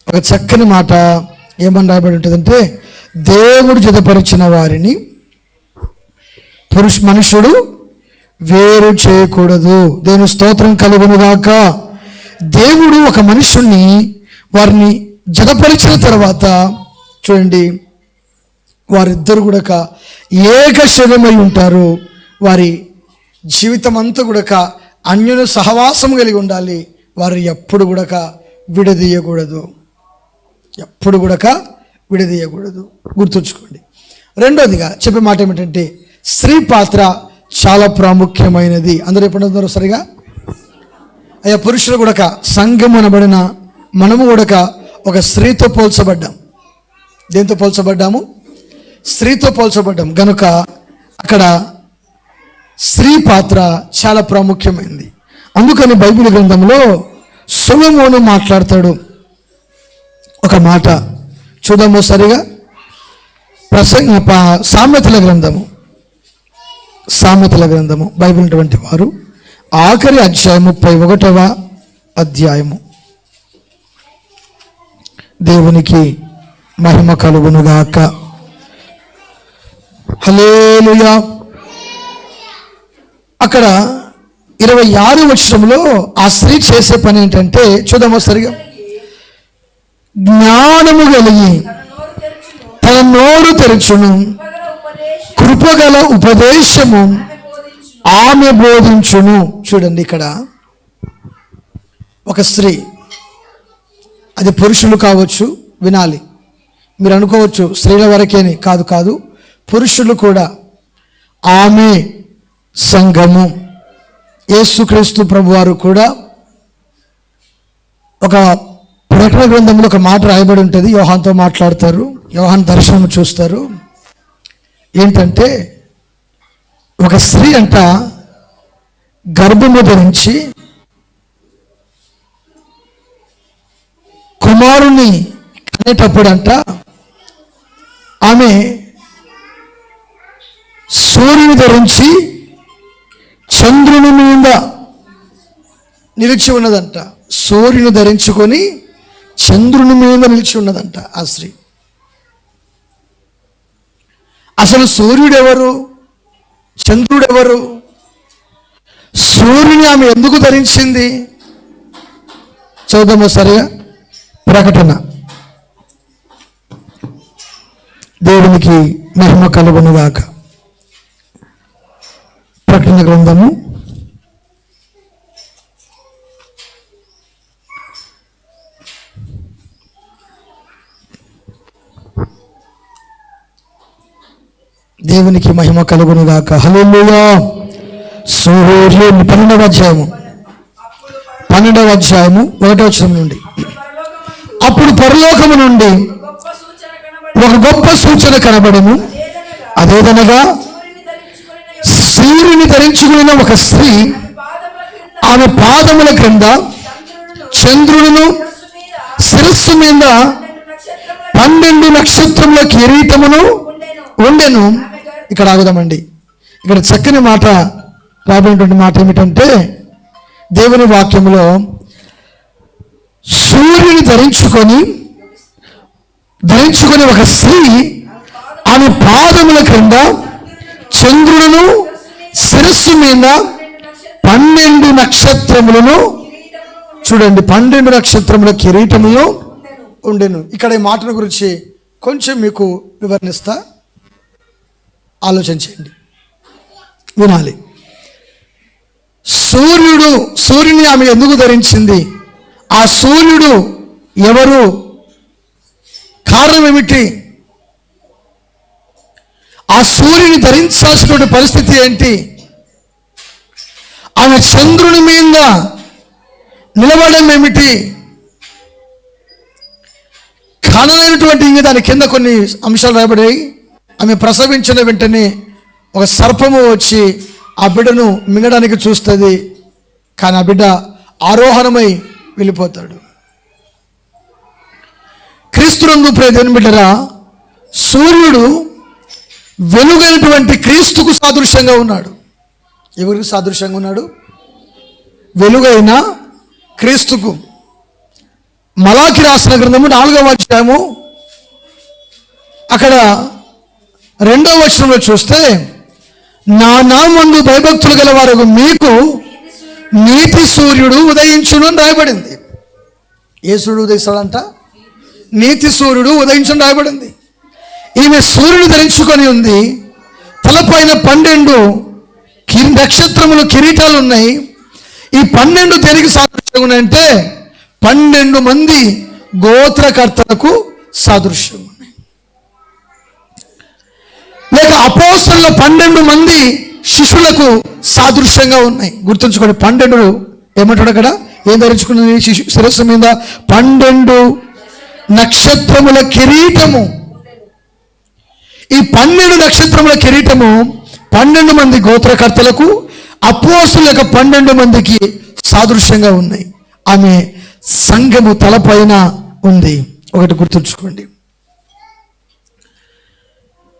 ఒక చక్కని మాట ఏమని రాయబడి ఉంటుందంటే, దేవుడు జతపరిచిన వారిని మనుషుడు వేరు చేయకూడదు. దేవుని స్తోత్రం కలుగునుగాక. దేవుడు ఒక మనుషుణ్ణి వారిని జతపరిచిన తర్వాత చూడండి, వారిద్దరు కూడా ఏక శరీరమై ఉంటారు. వారి జీవితం అంతా కూడా అన్యుల సహవాసం కలిగి ఉండాలి. వారు ఎప్పుడు కూడా విడదీయకూడదు, ఎప్పుడు కూడా విడదీయకూడదు. గుర్తుంచుకోండి. రెండోదిగా చెప్పే మాట ఏమిటంటే, స్త్రీ పాత్ర చాలా ప్రాముఖ్యమైనది. అందరూ ఎప్పుడందరూ సరిగా అయ్యా, పురుషులు కూడా సంఘం అనబడిన మనము కూడా ఒక స్త్రీతో పోల్చబడ్డాం. దేంతో పోల్చబడ్డాము? స్త్రీతో పోల్చబడ్డాం. గనుక అక్కడ స్త్రీ పాత్ర చాలా ప్రాముఖ్యమైనది. అందుకని బైబిల్ గ్రంథంలో సొలొమోను మాట్లాడతాడు. ఒక మాట చూద్దాము సరిగా. సామెతల గ్రంథము బైబిల్ ఉన్నటువంటి వారు ఆఖరి అధ్యాయము 31వ అధ్యాయము. దేవునికి మహిమ కలుగునుగాక. హల్లెలూయా. అక్కడ 26వ వచనంలో ఆ స్త్రీ చేసే పని ఏంటంటే, చూద్దామో సరిగా. జ్ఞానము కలిగి తన నోరు తెరచును, కృపగల ఉపదేశము ఆమె బోధించును. చూడండి, ఇక్కడ ఒక స్త్రీ, అది పురుషులు కావచ్చు, వినాలి. మీరు అనుకోవచ్చు స్త్రీల వరకేని, కాదు, పురుషులు కూడా. ఆమె సంఘము, యేసుక్రీస్తు ప్రభువారు కూడా ఒక ప్రకటన గ్రంథంలో ఒక మాట రాయబడి ఉంటుంది. యోహాన్తో మాట్లాడతారు, యోహాన్ దర్శనం చూస్తారు. ఏంటంటే, ఒక స్త్రీ అంట గర్భము ధరించి కుమారుని కనేటప్పుడంట ఆమె సూర్యుని ధరించి చంద్రుని మీద నిలిచి ఉన్నదంట. సూర్యుని ధరించుకొని చంద్రుని మీద నిలిచి ఉన్నదంట ఆ స్త్రీ. అసలు సూర్యుడెవరు, చంద్రుడెవరు? సూర్యుని ఆమె ఎందుకు ధరించింది? చదువుదాము సరిగా. ప్రకటన. దేవునికి మహిమ కలుగునుగాక. ప్రకటన గ్రంథము 12వ అధ్యాయము 1వ వచనం నుండి. అప్పుడు పరలోకము నుండి ఒక గొప్ప సూచన కనబడెను. అదేదనగా సూర్యుని ధరించుకున్న ఒక స్త్రీ, ఆమె పాదముల క్రింద చంద్రుడును, శిరస్సు మీద 12 నక్షత్రముల కిరీటమును ఉండెను. ఇక్కడ ఆగుదామండి. ఇక్కడ చక్కని మాట రాబోయేటువంటి మాట ఏమిటంటే, దేవుని వాక్యంలో సూర్యుని ధరించుకొని ఒక స్త్రీ, ఆమె పాదముల క్రింద చంద్రుడును, శిరస్సు మీద 12 నక్షత్రములను, చూడండి 12 నక్షత్రముల కిరీటములు ఉండెను. ఇక్కడ ఈ మాటల గురించి కొంచెం మీకు వివరణిస్తా, ఆలోచించండి, వినాలి. సూర్యుని ఆమె ఎందుకు ధరించింది? ఆ సూర్యుడు ఎవరు? కారణం ఏమిటి? ఆ సూర్యుని ధరించాల్సినటువంటి పరిస్థితి ఏంటి? ఆమె చంద్రుని మీద నిలబడడం ఏమిటి? కానలేనటువంటి ఇంకా దాని కింద కొన్ని అంశాలు రాయబడాయి. ఆమె ప్రసవించిన వెంటనే ఒక సర్పము వచ్చి ఆ బిడ్డను మింగడానికి చూస్తుంది, కానీ ఆ బిడ్డ ఆరోహణమై వెళ్ళిపోతాడు. క్రీస్తునందు ప్రియ దేవుని బిడ్డరా, సూర్యుడు వెలుగైనటువంటి క్రీస్తుకు సాదృశ్యంగా ఉన్నాడు. ఎవరికి సాదృశ్యంగా ఉన్నాడు? వెలుగైన క్రీస్తుకు. మలాకి రాసిన గ్రంథము 4వ అధ్యాయము అక్కడ 2వ వచనంలో చూస్తే, నా నామందు భయభక్తులు గల వారు మీకు నీతి సూర్యుడు ఉదయించును అని రాయబడింది. ఏ సూర్యుడు ఉదయిస్తాడంట? నీతి సూర్యుడు ఉదయించును రాయబడింది. ఈమె సూర్యుడు ధరించుకొని ఉంది. తలపైన 12 నక్షత్రములు కిరీటాలు ఉన్నాయి. ఈ 12 దేనికి సాదృశ్యంగా ఉన్నాయంటే 12 మంది గోత్రకర్తలకు సాదృశ్యం ఉన్నాయి. లేక అపోస్తలుల 12 మంది శిష్యులకు సాదృశ్యంగా ఉన్నాయి. గుర్తుంచుకోండి, 12 ఏమంటాడు అక్కడ? ఏం ధరించుకున్నది? శిరస్సు మీద 12 నక్షత్రముల కిరీటము. ఈ 12 నక్షత్రముల కిరీటము 12 మంది గోత్రకర్తలకు, అపోస్తలుల యొక్క 12 మందికి సాదృశ్యంగా ఉన్నాయి. ఆమె సంఘము తలపైన ఉంది. ఒకటి గుర్తుంచుకోండి.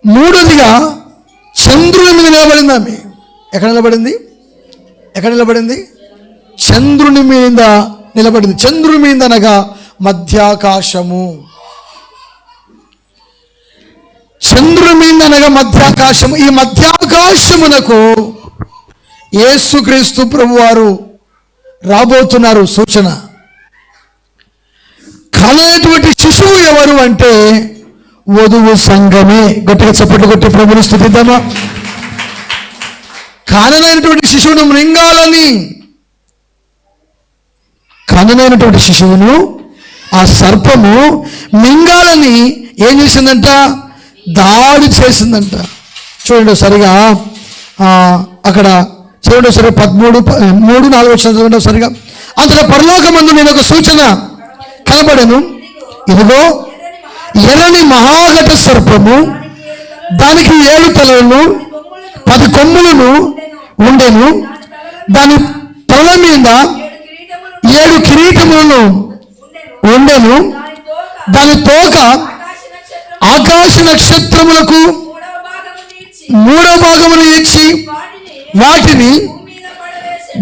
మూడోదిగా చంద్రుని మీద నిలబడింది ఆమె. ఎక్కడ నిలబడింది? ఎక్కడ నిలబడింది? చంద్రుని మీద నిలబడింది. చంద్రుని మీద అనగా మధ్యాకాశము. చంద్రుని మీద అనగా మధ్యాకాశము. ఈ మధ్యాకాశమునకు యేసుక్రీస్తు ప్రభువారు రాబోతున్నారు సూచన. కనైనటువంటి శిశువు ఎవరు అంటే వధువు సంఘమే. గట్టిగా చప్పట్లు కొట్టి ప్రభుని స్తుతిద్దామా? కాననైనటువంటి శిశువును మృంగాలని, కాననైనటువంటి శిశువును ఆ సర్పము మింగాలని ఏం చేసిందంట? దాడి చేసిందంట. చూడండి సరిగా అక్కడ చూడండి సరిగా 13-3-4 చదవండి సరిగా. అంతలో పరలోకమందు నేను ఒక సూచన కనబడెను. ఇదిగో ఎర్రని మహాఘట సర్పము, దానికి 7 తలలను 10 కొమ్ములను ఉండెను. దాని తల మీద 7 కిరీటములను ఉండెను. దాని తోక ఆకాశ నక్షత్రములకు 3వ భాగమును ఇచ్చి వాటిని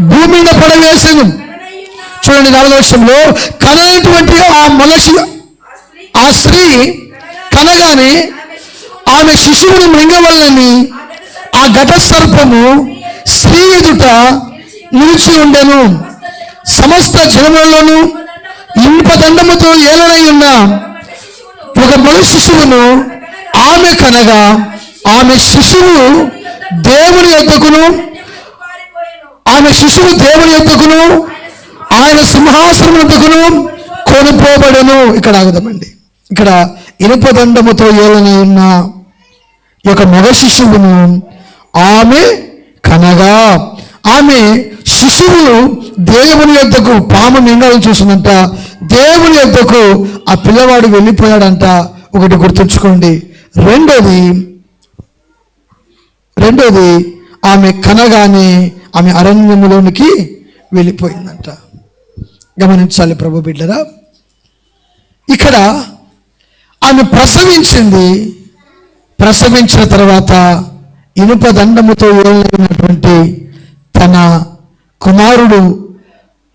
భూమి మీద పడవేసెను. చూడండి 4వ వచనంలో, కనైనటువంటి ఆ స్త్రీ కనగానే ఆమె శిశువును మృంగవలనని ఆ ఘట సర్పము స్త్రీ ఎదుట నిలిచి ఉండెను. సమస్త జనములలోనూ ఇనుపదండముతో ఏలనై ఉన్న ఒక మగ శిశువును ఆమె కనగా, ఆమె శిశువు దేవుని యొద్దకును, ఆమె శిశువు దేవుని యొద్దకును ఆయన సింహాసనం యొద్దకును కొనుపోబడెను. ఇక్కడ ఆగుదామండి. ఇక్కడ ఇనుపదండముతో ఏలనై ఉన్న ఒక మగ శిశువును ఆమె కనగా, ఆమె శిశువు దేవుని యొద్దకు, పాము మింగాలని చూసిందంట, దేవుని యొద్దకు ఆ పిల్లవాడు వెళ్ళిపోయాడంట. ఒకటి గుర్తుంచుకోండి. రెండోది ఆమె కనగానే ఆమె అరణ్యములోనికి వెళ్ళిపోయిందంట. గమనించాలి ప్రభు బిడ్డరా. ఇక్కడ ఆమె ప్రసవించింది. ప్రసవించిన తర్వాత ఇనుపదండముతో ఏలైనటువంటి తన కుమారుడు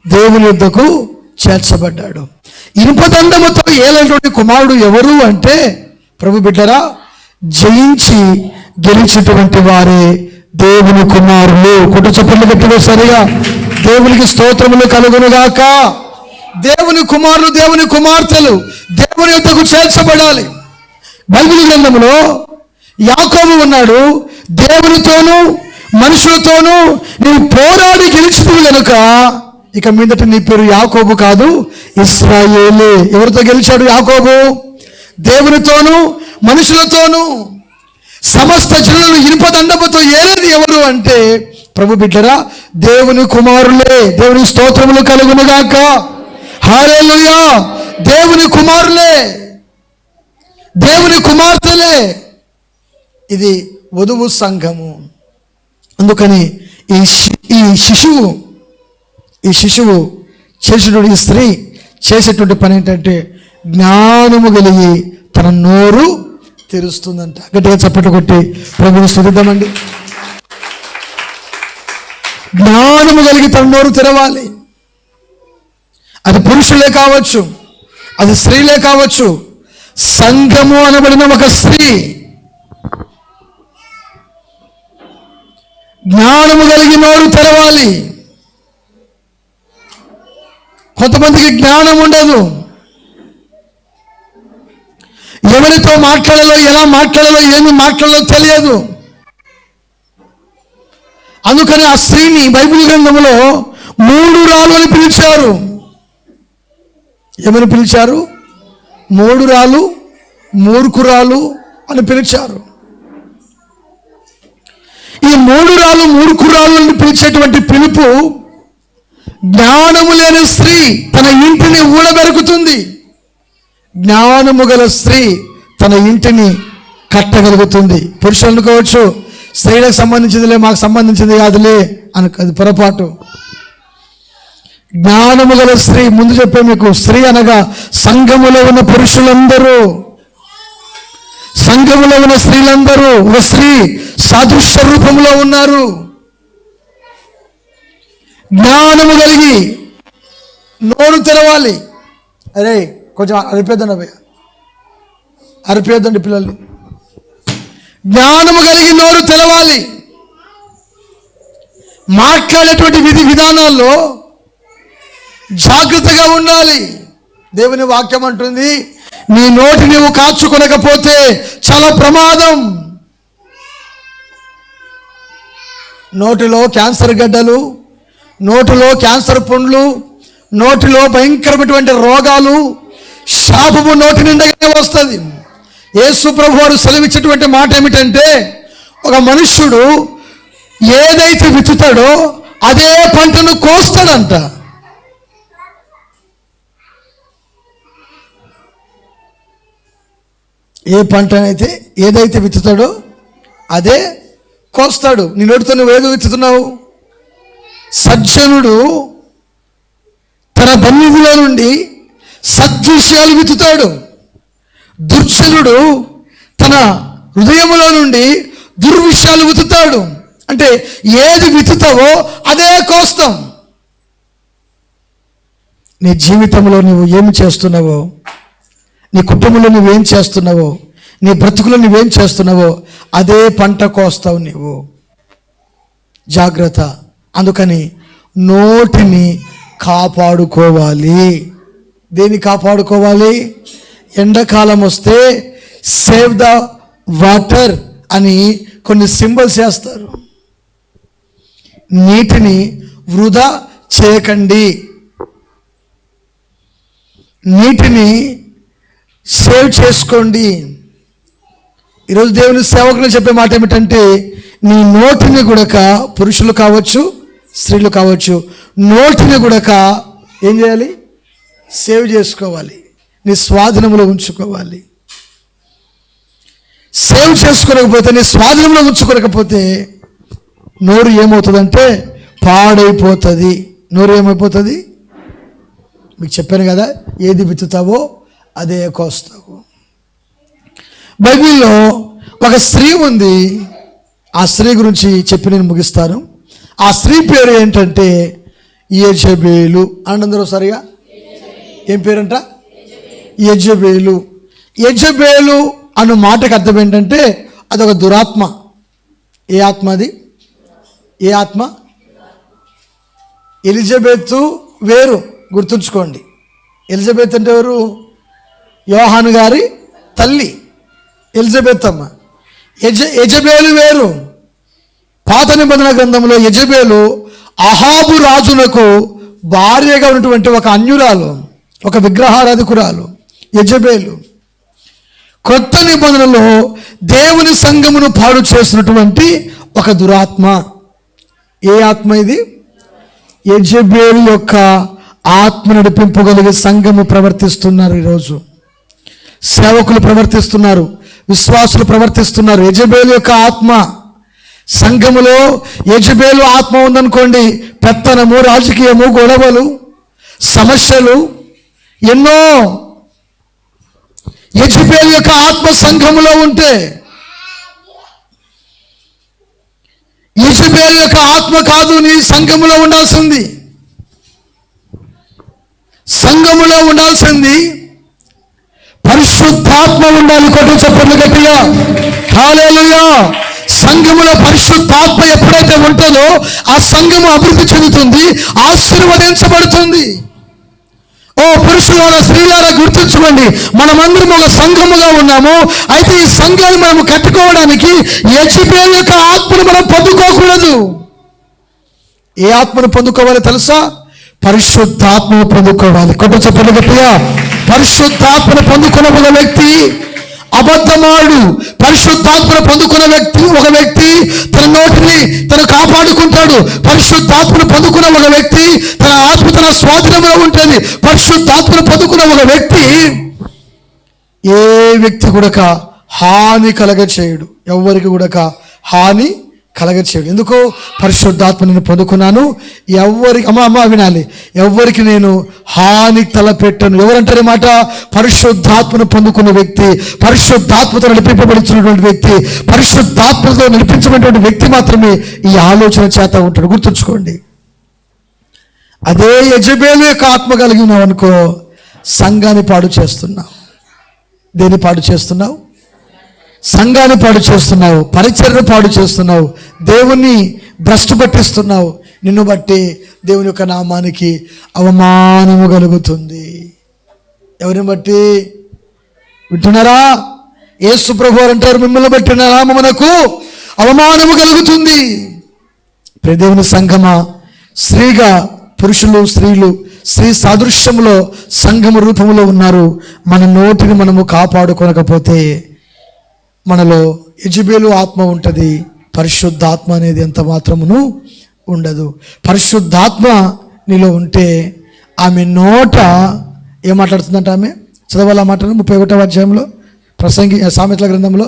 దేవుని యొద్దకు చేర్చబడ్డాడు. ఇనుపదండముతో ఏలైనటువంటి కుమారుడు ఎవరు అంటే ప్రభు బిడ్డరా, జయించి గెలిచినటువంటి వారే దేవుని కుమారులు. కుటుంబ చప్పట్లు గట్టిగా సరిగా దేవునికి స్తోత్రములు కలుగునుగాక. దేవుని కుమారులు, దేవుని కుమార్తెలు దేవుని యొద్దకు చేర్చబడాలి. బైబిల్ గ్రంథంలో యాకోబు ఉన్నాడు. దేవునితోనూ మనుషులతోనూ నీవు పోరాడి గెలిచిపోవు గనుక ఇక మీదట నీ పేరు యాకోబు కాదు, ఇశ్రాయేలే. ఎవరితో గెలిచాడు యాకోబు? దేవునితోనూ మనుషులతోనూ. సమస్త జనులను ఇనుపదండముతో ఏలేది ఎవరు అంటే ప్రభు బిడ్డరా, దేవుని కుమారులే. దేవుని స్తోత్రములు కలుగునుగాక. హల్లెలూయా. దేవుని కుమారులే, దేవుని కుమార్తెలే. ఇది వధువు సంఘము. అందుకని ఈ శిశువు చేసేటువంటి, ఈ స్త్రీ చేసేటువంటి పని ఏంటంటే జ్ఞానము కలిగి తన నోరు తెరుస్తుందంట. గట్టిగా చప్పట్లు కొట్టి ప్రభువుని స్తుతిద్దామండి. జ్ఞానము కలిగి తన నోరు తెరవాలి. అది పురుషులే కావచ్చు, అది స్త్రీలే కావచ్చు. సంఘము అనబడిన ఒక స్త్రీ జ్ఞానము కలిగి నోరు తెరవాలి. కొంతమందికి జ్ఞానం ఉండదు. ఎవరితో మాట్లాడాలో, ఎలా మాట్లాడాలో, ఏమి మాట్లాడాలో తెలియదు. అందుకని ఆ స్త్రీని బైబిల్ గ్రంథంలో 3 రాళ్ళు అని పిలిచారు. ఏమని పిలిచారు? 3 రాళ్ళు, మూర్ఖురాలు అని పిలిచారు. ఈ 3 రాళ్ళు, మూర్ఖురాలు అని పిలిచేటువంటి పిలుపు, జ్ఞానము లేని స్త్రీ తన ఇంటిని ఊడబెరుకుతుంది. జ్ఞానము గల స్త్రీ తన ఇంటిని కట్టగలుగుతుంది. పురుషులు అనుకోవచ్చు, స్త్రీలకు సంబంధించిందిలే, మాకు సంబంధించింది కాదులే అని. అది పొరపాటు. జ్ఞానము గల స్త్రీ, ముందు చెప్పే మీకు, స్త్రీ అనగా సంఘములో ఉన్న పురుషులందరూ, సంఘములో ఉన్న స్త్రీలందరూ ఒక స్త్రీ సాదృశ్య రూపంలో ఉన్నారు. జ్ఞానము కలిగి నోరు తెరవాలి. అరే కొంచెం అరిపేద్దండి అభయ, అరిపేద్దండి పిల్లల్ని. జ్ఞానము కలిగి నోరు తెరవాలి. మాట్లాడేటువంటి విధానాల్లో జాగ్రత్తగా ఉండాలి. దేవుని వాక్యం అంటుంది, నీ నోటి నువ్వు కాచుకొనకపోతే చాలా ప్రమాదం. నోటిలో క్యాన్సర్ గడ్డలు, నోటిలో క్యాన్సర్ పుండ్లు, నోటిలో భయంకరమైనటువంటి రోగాలు, శాపము నోటి నిండగానే వస్తుంది. యేసు ప్రభు వారు సెలవిచ్చేటువంటి మాట ఏమిటంటే, ఒక మనుష్యుడు ఏదైతే విత్తుతాడో అదే పంటను కోస్తాడంట. ఏ పంటనైతే ఏదైతే విత్తుతాడో అదే కోస్తాడు. నీ నోటితో నువ్వు ఏదో విత్తుతున్నావు? సజ్జనుడు తన బన్నిధిలో నుండి సద్విషయాలు విత్తుతాడు. దుర్జనుడు తన హృదయములో నుండి దుర్విషయాలు విత్తుతాడు. అంటే ఏది విత్తుతావో అదే కోస్తాం. నీ జీవితంలో నువ్వు ఏమి చేస్తున్నావో, నీ కుటుంబంలో నువ్వేం చేస్తున్నావో, నీ బ్రతుకులో నువ్వేం చేస్తున్నావో అదే పంట కోస్తావు నీవు. జాగ్రత్త. అందుకని నోటిని కాపాడుకోవాలి. దేన్ని కాపాడుకోవాలి? ఎండాకాలం వస్తే సేవ్ ద వాటర్ అని కొన్ని సింబల్స్ వేస్తారు. నీటిని వృధా చేయకండి, నీటిని సేవ్ చేసుకోండి. ఈరోజు దేవుని సేవకులు చెప్పే మాట ఏమిటంటే, నీ నోటిని గుడక, పురుషులు కావచ్చు స్త్రీలు కావచ్చు, నోటిని గుడక ఏం చేయాలి? సేవ్ చేసుకోవాలి, నీ స్వాధీనంలో ఉంచుకోవాలి. సేవ్ చేసుకోలేకపోతే, నీ స్వాధీనంలో ఉంచుకోలేకపోతే నోరు ఏమవుతుందంటే పాడైపోతుంది. నోరు ఏమైపోతుంది? మీకు చెప్పాను కదా, ఏది విత్తుతావో అదే కోస్తావు. బైబిల్లో ఒక స్త్రీ ఉంది. ఆ స్త్రీ గురించి చెప్పి నేను ముగిస్తాను. ఆ స్త్రీ పేరు ఏంటంటే యెజబేలు. అందరూ సరిగా ఏం పేరంట? యెజబేలు. యెజబేలు అన్న మాటకు అర్థం ఏంటంటే అదొక దురాత్మ. ఏ ఆత్మ అది? ఏ ఆత్మ? ఎలిజబెత్ వేరు, గుర్తుంచుకోండి. ఎలిజబెత్ అంటే ఎవరు? యోహాను గారి తల్లి ఎలిజబెత్ అమ్మ. యెజబేలు వేరు. పాత నిబంధన గ్రంథంలో యెజబేలు అహాబు రాజునకు భార్యగా ఉన్నటువంటి ఒక అన్యురాలు, ఒక విగ్రహారాధికురాలు యెజబేలు. కొత్త నిబంధనలో దేవుని సంఘమును పాడు చేసినటువంటి ఒక దురాత్మ. ఏ ఆత్మ ఇది? యెజెబెలు యొక్క ఆత్మ నడిపింపగలిగే సంఘము ప్రవర్తిస్తున్నారు. ఈరోజు సేవకులు ప్రవర్తిస్తున్నారు, విశ్వాసులు ప్రవర్తిస్తున్నారు. యెజెబెలు యొక్క ఆత్మ సంఘములో. యెజెబెలు ఆత్మ ఉందనుకోండి, పెత్తనము, రాజకీయము, గొడవలు, సమస్యలు ఎన్నో. యెజెబెలు యొక్క ఆత్మ సంఘములో ఉంటే, యెజెబెలు యొక్క ఆత్మ కాదు నీ సంఘములో ఉండాల్సింది. సంఘములో ఉండాల్సింది పరిశుద్ధాత్మ ఉండాలి. కొట్టు చెప్పండి గట్టిగా, హల్లెలూయా. సంఘములో పరిశుద్ధాత్మ ఎప్పుడైతే ఉంటుందో ఆ సంఘము అభివృద్ధి చెందుతుంది, ఆశీర్వదించబడుతుంది. ఓ పురుషులారా, స్త్రీలారా, గుర్తుంచుకోండి, మనమందరం ఒక సంఘముగా ఉన్నాము. అయితే ఈ సంఘాన్ని మనము కట్టుకోవడానికి యెజెబెలు యొక్క ఆత్మను మనం పొందుకోకూడదు. ఏ ఆత్మను పొందుకోవాలి తెలుసా? పరిశుద్ధాత్మను పొందుకోవాలి. కొట్టు చెప్పండి గట్టిగా, పరిశుద్ధాత్మను పొందుకున్న ఒక వ్యక్తి అబద్ధమాడు. పరిశుద్ధాత్మను పొందుకున్న ఒక వ్యక్తి తన నోటిని తను కాపాడుకుంటాడు. పరిశుద్ధాత్మను పొందుకున్న ఒక వ్యక్తి తన ఆత్మ తన స్వాధీనంలో ఉంటుంది. పరిశుద్ధాత్మను పొందుకున్న ఒక వ్యక్తి ఏ వ్యక్తి కూడా హాని కలగచేయడు, ఎవరికి కూడా హాని కలగచేయడు. ఎందుకో పరిశుద్ధాత్మ నేను పొందుకున్నాను, ఎవరికి అమ్మ వినాలి, ఎవరికి నేను హాని తలపెట్టను. ఎవరంటారు మాట? పరిశుద్ధాత్మను పొందుకున్న వ్యక్తి, పరిశుద్ధాత్మతో నడిపింపబడుతున్నటువంటి వ్యక్తి, పరిశుద్ధాత్మతో నడిపించినటువంటి వ్యక్తి మాత్రమే ఈ ఆలోచన చేత ఉంటాడు. గుర్తుంచుకోండి. అదే యెజెబెలు యొక్క ఆత్మ కలిగి ఉన్నావు అనుకో, సంఘాన్ని పాడు చేస్తున్నావు. దేన్ని పాడు చేస్తున్నావు? సంఘాన్ని పాడు చేస్తున్నావు, పరిచర్యను పాడు చేస్తున్నావు, దేవుణ్ణి భ్రష్టు పట్టిస్తున్నావు. నిన్ను బట్టి దేవుని యొక్క నామానికి అవమానము కలుగుతుంది. ఎవరిని బట్టి? వింటున్నారా? యేసు ప్రభువు అంటారు, మిమ్మల్ని బట్టి నా నామమునకు అవమానము కలుగుతుంది. దేవుని సంఘమా, స్త్రీగా పురుషులు, స్త్రీలు స్త్రీ సాదృశ్యములో సంఘము రూపంలో ఉన్నారు. మన నోటిని మనము కాపాడుకోనకపోతే మనలో యెజెబెలు ఆత్మ ఉంటుంది, పరిశుద్ధాత్మ అనేది ఎంత మాత్రమును ఉండదు. పరిశుద్ధాత్మ నీలో ఉంటే ఆమె నోట ఏం మాట్లాడుతుందంట? ఆమె చదవాల మాటను 31వ అధ్యాయంలో ప్రసంగి సామెతల గ్రంథంలో,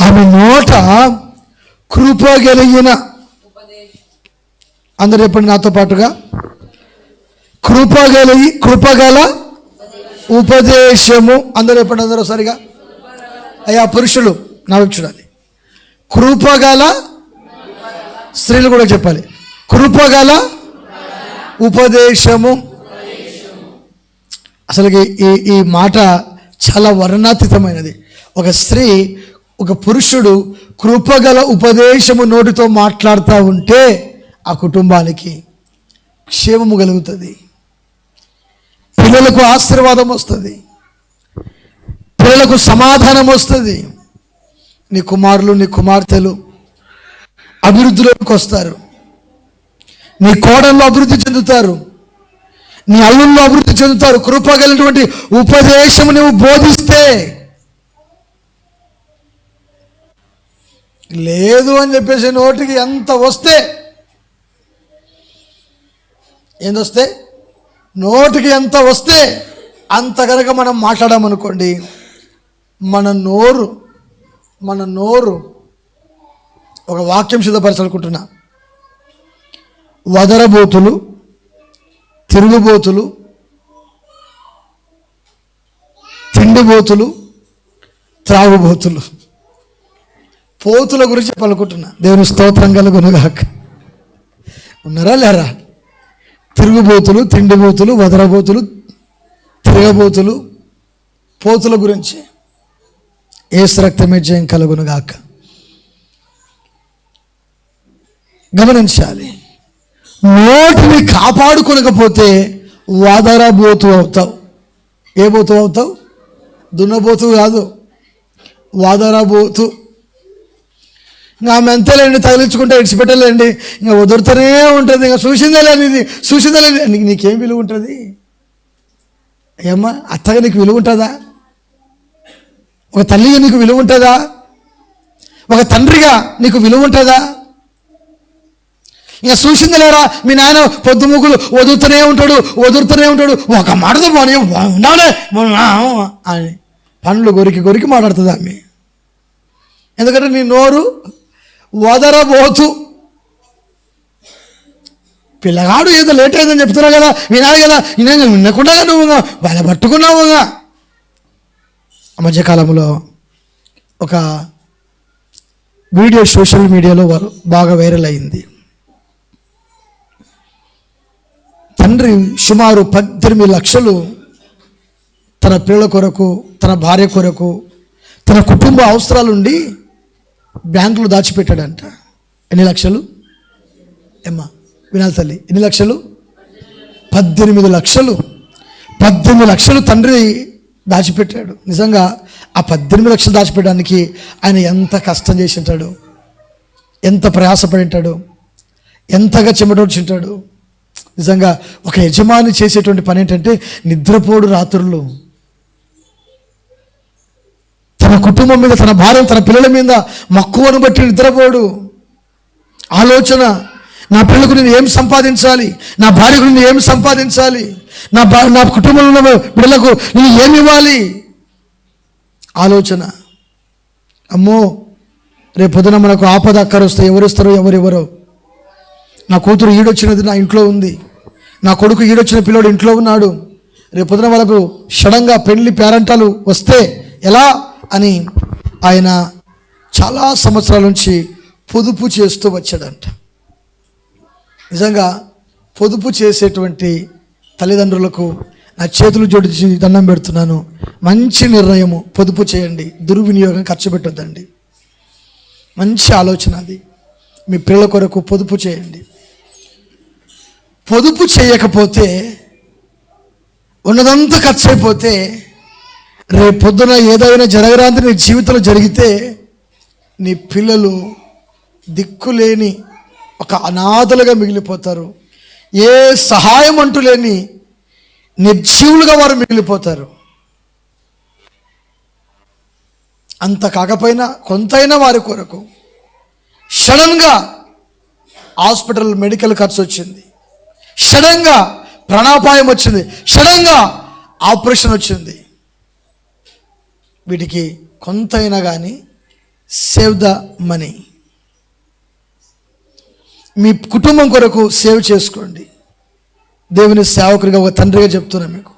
ఆమె నోట కృపగలిగిన, అందరు చెప్పండి నాతో పాటుగా, కృపగల ఉపదేశము. అందరూ చెప్పండి, అందరూ సరిగా. అయ్యా పురుషులు నా వైపు చూడాలి. కృపగల, స్త్రీలు కూడా చెప్పాలి, కృపగల ఉపదేశము. అసలు ఈ మాట చాలా వర్ణాతీతమైనది. ఒక స్త్రీ, ఒక పురుషుడు కృపగల ఉపదేశము నోటితో మాట్లాడుతూ ఉంటే ఆ కుటుంబానికి క్షేమము కలుగుతుంది, పిల్లలకు ఆశీర్వాదం వస్తుంది, పిల్లలకు సమాధానం వస్తుంది. నీ కుమారులు, నీ కుమార్తెలు అభివృద్ధిలోకి వస్తారు, నీ కోడల్లో అభివృద్ధి చెందుతారు, నీ అల్లుల్లో అభివృద్ధి చెందుతారు. కృపగలిగినటువంటి ఉపదేశము నువ్వు బోధిస్తే. లేదు అని చెప్పేసి నోటికి ఎంత వస్తే, ఏందొస్తే, నోటికి ఎంత వస్తే అంత కనుక మనం మాట్లాడామనుకోండి, మన నోరు ఒక వాక్యం సిద్ధపరచాలనుకుంటున్నా. వదరబోతులు, తిరుగుబోతులు, తిండిబోతులు, త్రాగుబోతులు, పోతుల గురించి చెప్పాలనుకుంటున్నా. దేవుని స్తోత్రం కలుగునుగాక. ఉన్నారా లేరా? తిరుగుబోతులు, తిండిబోతులు, వదరబోతులు, తిరగబోతులు, పోతుల గురించి. యేసు రక్తమే జయం కలుగునుగాక. గమనించాలి, నోటిని కాపాడుకోనకపోతే వదరబోతు అవుతావు. ఏ బోతు అవుతావు? దున్నబోతు కాదు, వదరబోతు. ఇంకా ఆమె అంతేలేండి, తగిలించుకుంటే ఇడిచిపెట్టలేండి, ఇంకా వదులుతూనే ఉంటుంది. ఇంకా చూసిందేలేండి, నీకేం విలువ ఉంటుంది? ఏమ్మా అత్తగా నీకు విలువ ఉంటుందా? ఒక తల్లిగా నీకు విలువ ఉంటుందా? ఒక తండ్రిగా నీకు విలువ ఉంటుందా? ఇంకా చూసింది లేరా, మీ నాయన పొద్దుముగ్గులు వదులుతూనే ఉంటాడు, ఒక మాటతో పోనీ ఉండాలి అని పండ్లు కొరికి మాట్లాడుతుంది ఆమె. ఎందుకంటే నీ నోరు వదరబోతు. పిల్లగాడు ఏదో లేట్ అయిందని చెప్తున్నావు కదా, వినాలి కదా, వినకుండా నువ్వు వాళ్ళ పట్టుకున్నావుగా. ఆ మధ్యకాలంలో ఒక వీడియో సోషల్ మీడియాలో బాగా వైరల్ అయింది. తండ్రి సుమారు 18 లక్షలు తన పిల్లల కొరకు, తన భార్య కొరకు, తన కుటుంబ అవసరాలుండి బ్యాంకులో దాచిపెట్టాడంట. ఎన్ని లక్షలు? ఏమ్మా వినాలి తల్లి, ఎన్ని లక్షలు? 18 లక్షలు. 18 లక్షలు తండ్రి దాచిపెట్టాడు. నిజంగా ఆ 18 లక్షలు దాచిపెట్టడానికి ఆయన ఎంత కష్టం చేసి ఉంటాడు, ఎంత ప్రయాసపడి ఉంటాడు, ఎంతగా చెమటొచ్చింటాడు. నిజంగా ఒక యజమాని చేసేటువంటి పని ఏంటంటే నిద్రపోడు రాత్రులు. తన కుటుంబం మీద, తన భార్య, తన పిల్లల మీద మక్కువను బట్టి నిద్రపోడు. ఆలోచన, నా పిల్లలకు నేను ఏం సంపాదించాలి, నా భార్యకు నేను ఏం సంపాదించాలి, నా కుటుంబంలో ఉన్న పిల్లలకు నేను ఏమి ఇవ్వాలి ఆలోచన. అమ్మో రేపు పొద్దున మనకు ఆపద అక్కర వస్తే ఎవరిస్తారో ఎవరెవరో. నా కూతురు ఈడొచ్చినది నా ఇంట్లో ఉంది, నా కొడుకు ఈడొచ్చిన పిల్లోడు ఇంట్లో ఉన్నాడు, రేపు పొద్దున వాళ్ళకు సడన్గా పెళ్లి పేరంటాలు వస్తే ఎలా అని ఆయన చాలా సంవత్సరాల నుంచి పొదుపు చేస్తూ వచ్చాడంట. నిజంగా పొదుపు చేసేటువంటి తల్లిదండ్రులకు నా చేతులు జోడించి దండం పెడుతున్నాను. మంచి నిర్ణయము, పొదుపు చేయండి, దుర్వినియోగం ఖర్చు పెట్టొద్దండి. మంచి ఆలోచన అది. మీ పిల్లల కొరకు పొదుపు చేయండి. పొదుపు చేయకపోతే, ఉన్నదంతా ఖర్చు అయిపోతే, రేపు పొద్దున ఏదైనా జరగరాంది నీ జీవితంలో జరిగితే నీ పిల్లలు దిక్కులేని ఒక అనాథలుగా మిగిలిపోతారు. ఏ సహాయం అంటూ లేని నిర్జీవులుగా వారు మిగిలిపోతారు. అంత కాకపోయినా కొంతైనా వారి కొరకు సడన్గా హాస్పిటల్ మెడికల్ ఖర్చు వచ్చింది, సడన్గా ప్రాణాపాయం వచ్చింది, సడన్గా ఆపరేషన్ వచ్చింది. వీటికి కొంతైనా కానీ సేవ్ ద మనీ. మీ కుటుంబం కొరకు సేవ్ చేసుకోండి. దేవుని సేవకుడిగా, ఒక తండ్రిగా చెప్తున్నా మీకు.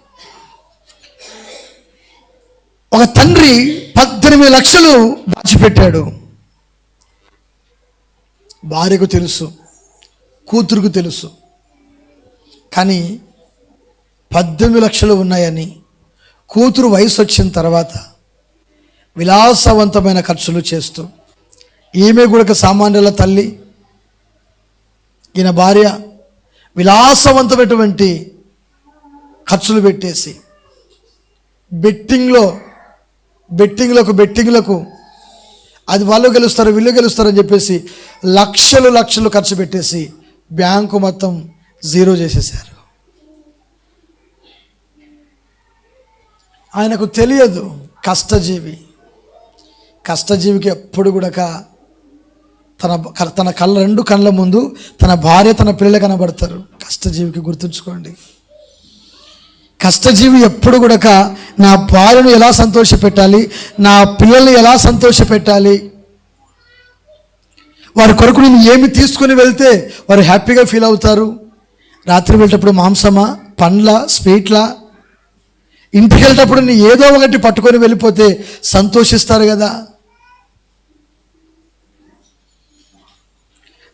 ఒక తండ్రి 18 లక్షలు దాచిపెట్టాడు. భార్యకు తెలుసు, కూతురుకు తెలుసు. కానీ 18 లక్షలు ఉన్నాయని కూతురు వయసు వచ్చిన తర్వాత విలాసవంతమైన ఖర్చులు చేస్తూ, ఈమె కూడా సామాన్యుల తల్లి, ఈయన భార్య విలాసవంతమైనటువంటి ఖర్చులు పెట్టేసి బెట్టింగ్లకు అది వాళ్ళు గెలుస్తారు వీళ్ళు గెలుస్తారు అని చెప్పేసి లక్షలు ఖర్చు పెట్టేసి బ్యాంకు మొత్తం జీరో చేసేసారు. ఆయనకు తెలియదు. కష్టజీవికి ఎప్పుడు కూడా తన రెండు కళ్ళ ముందు తన భార్య, తన పిల్లలు కనబడతారు. కష్టజీవికి గుర్తుంచుకోండి. కష్టజీవి ఎప్పుడు కూడా నా భార్యను ఎలా సంతోషపెట్టాలి, నా పిల్లల్ని ఎలా సంతోషపెట్టాలి, వారి కొరకు నేను ఏమి తీసుకుని వెళ్తే వారు హ్యాపీగా ఫీల్ అవుతారు. రాత్రి వెళ్ళేటప్పుడు మాంసమా, పండ్ల, స్వీట్లా, ఇంటికి వెళ్ళేటప్పుడు నేను ఏదో ఒకటి పట్టుకొని వెళ్ళిపోతే సంతోషిస్తారు కదా.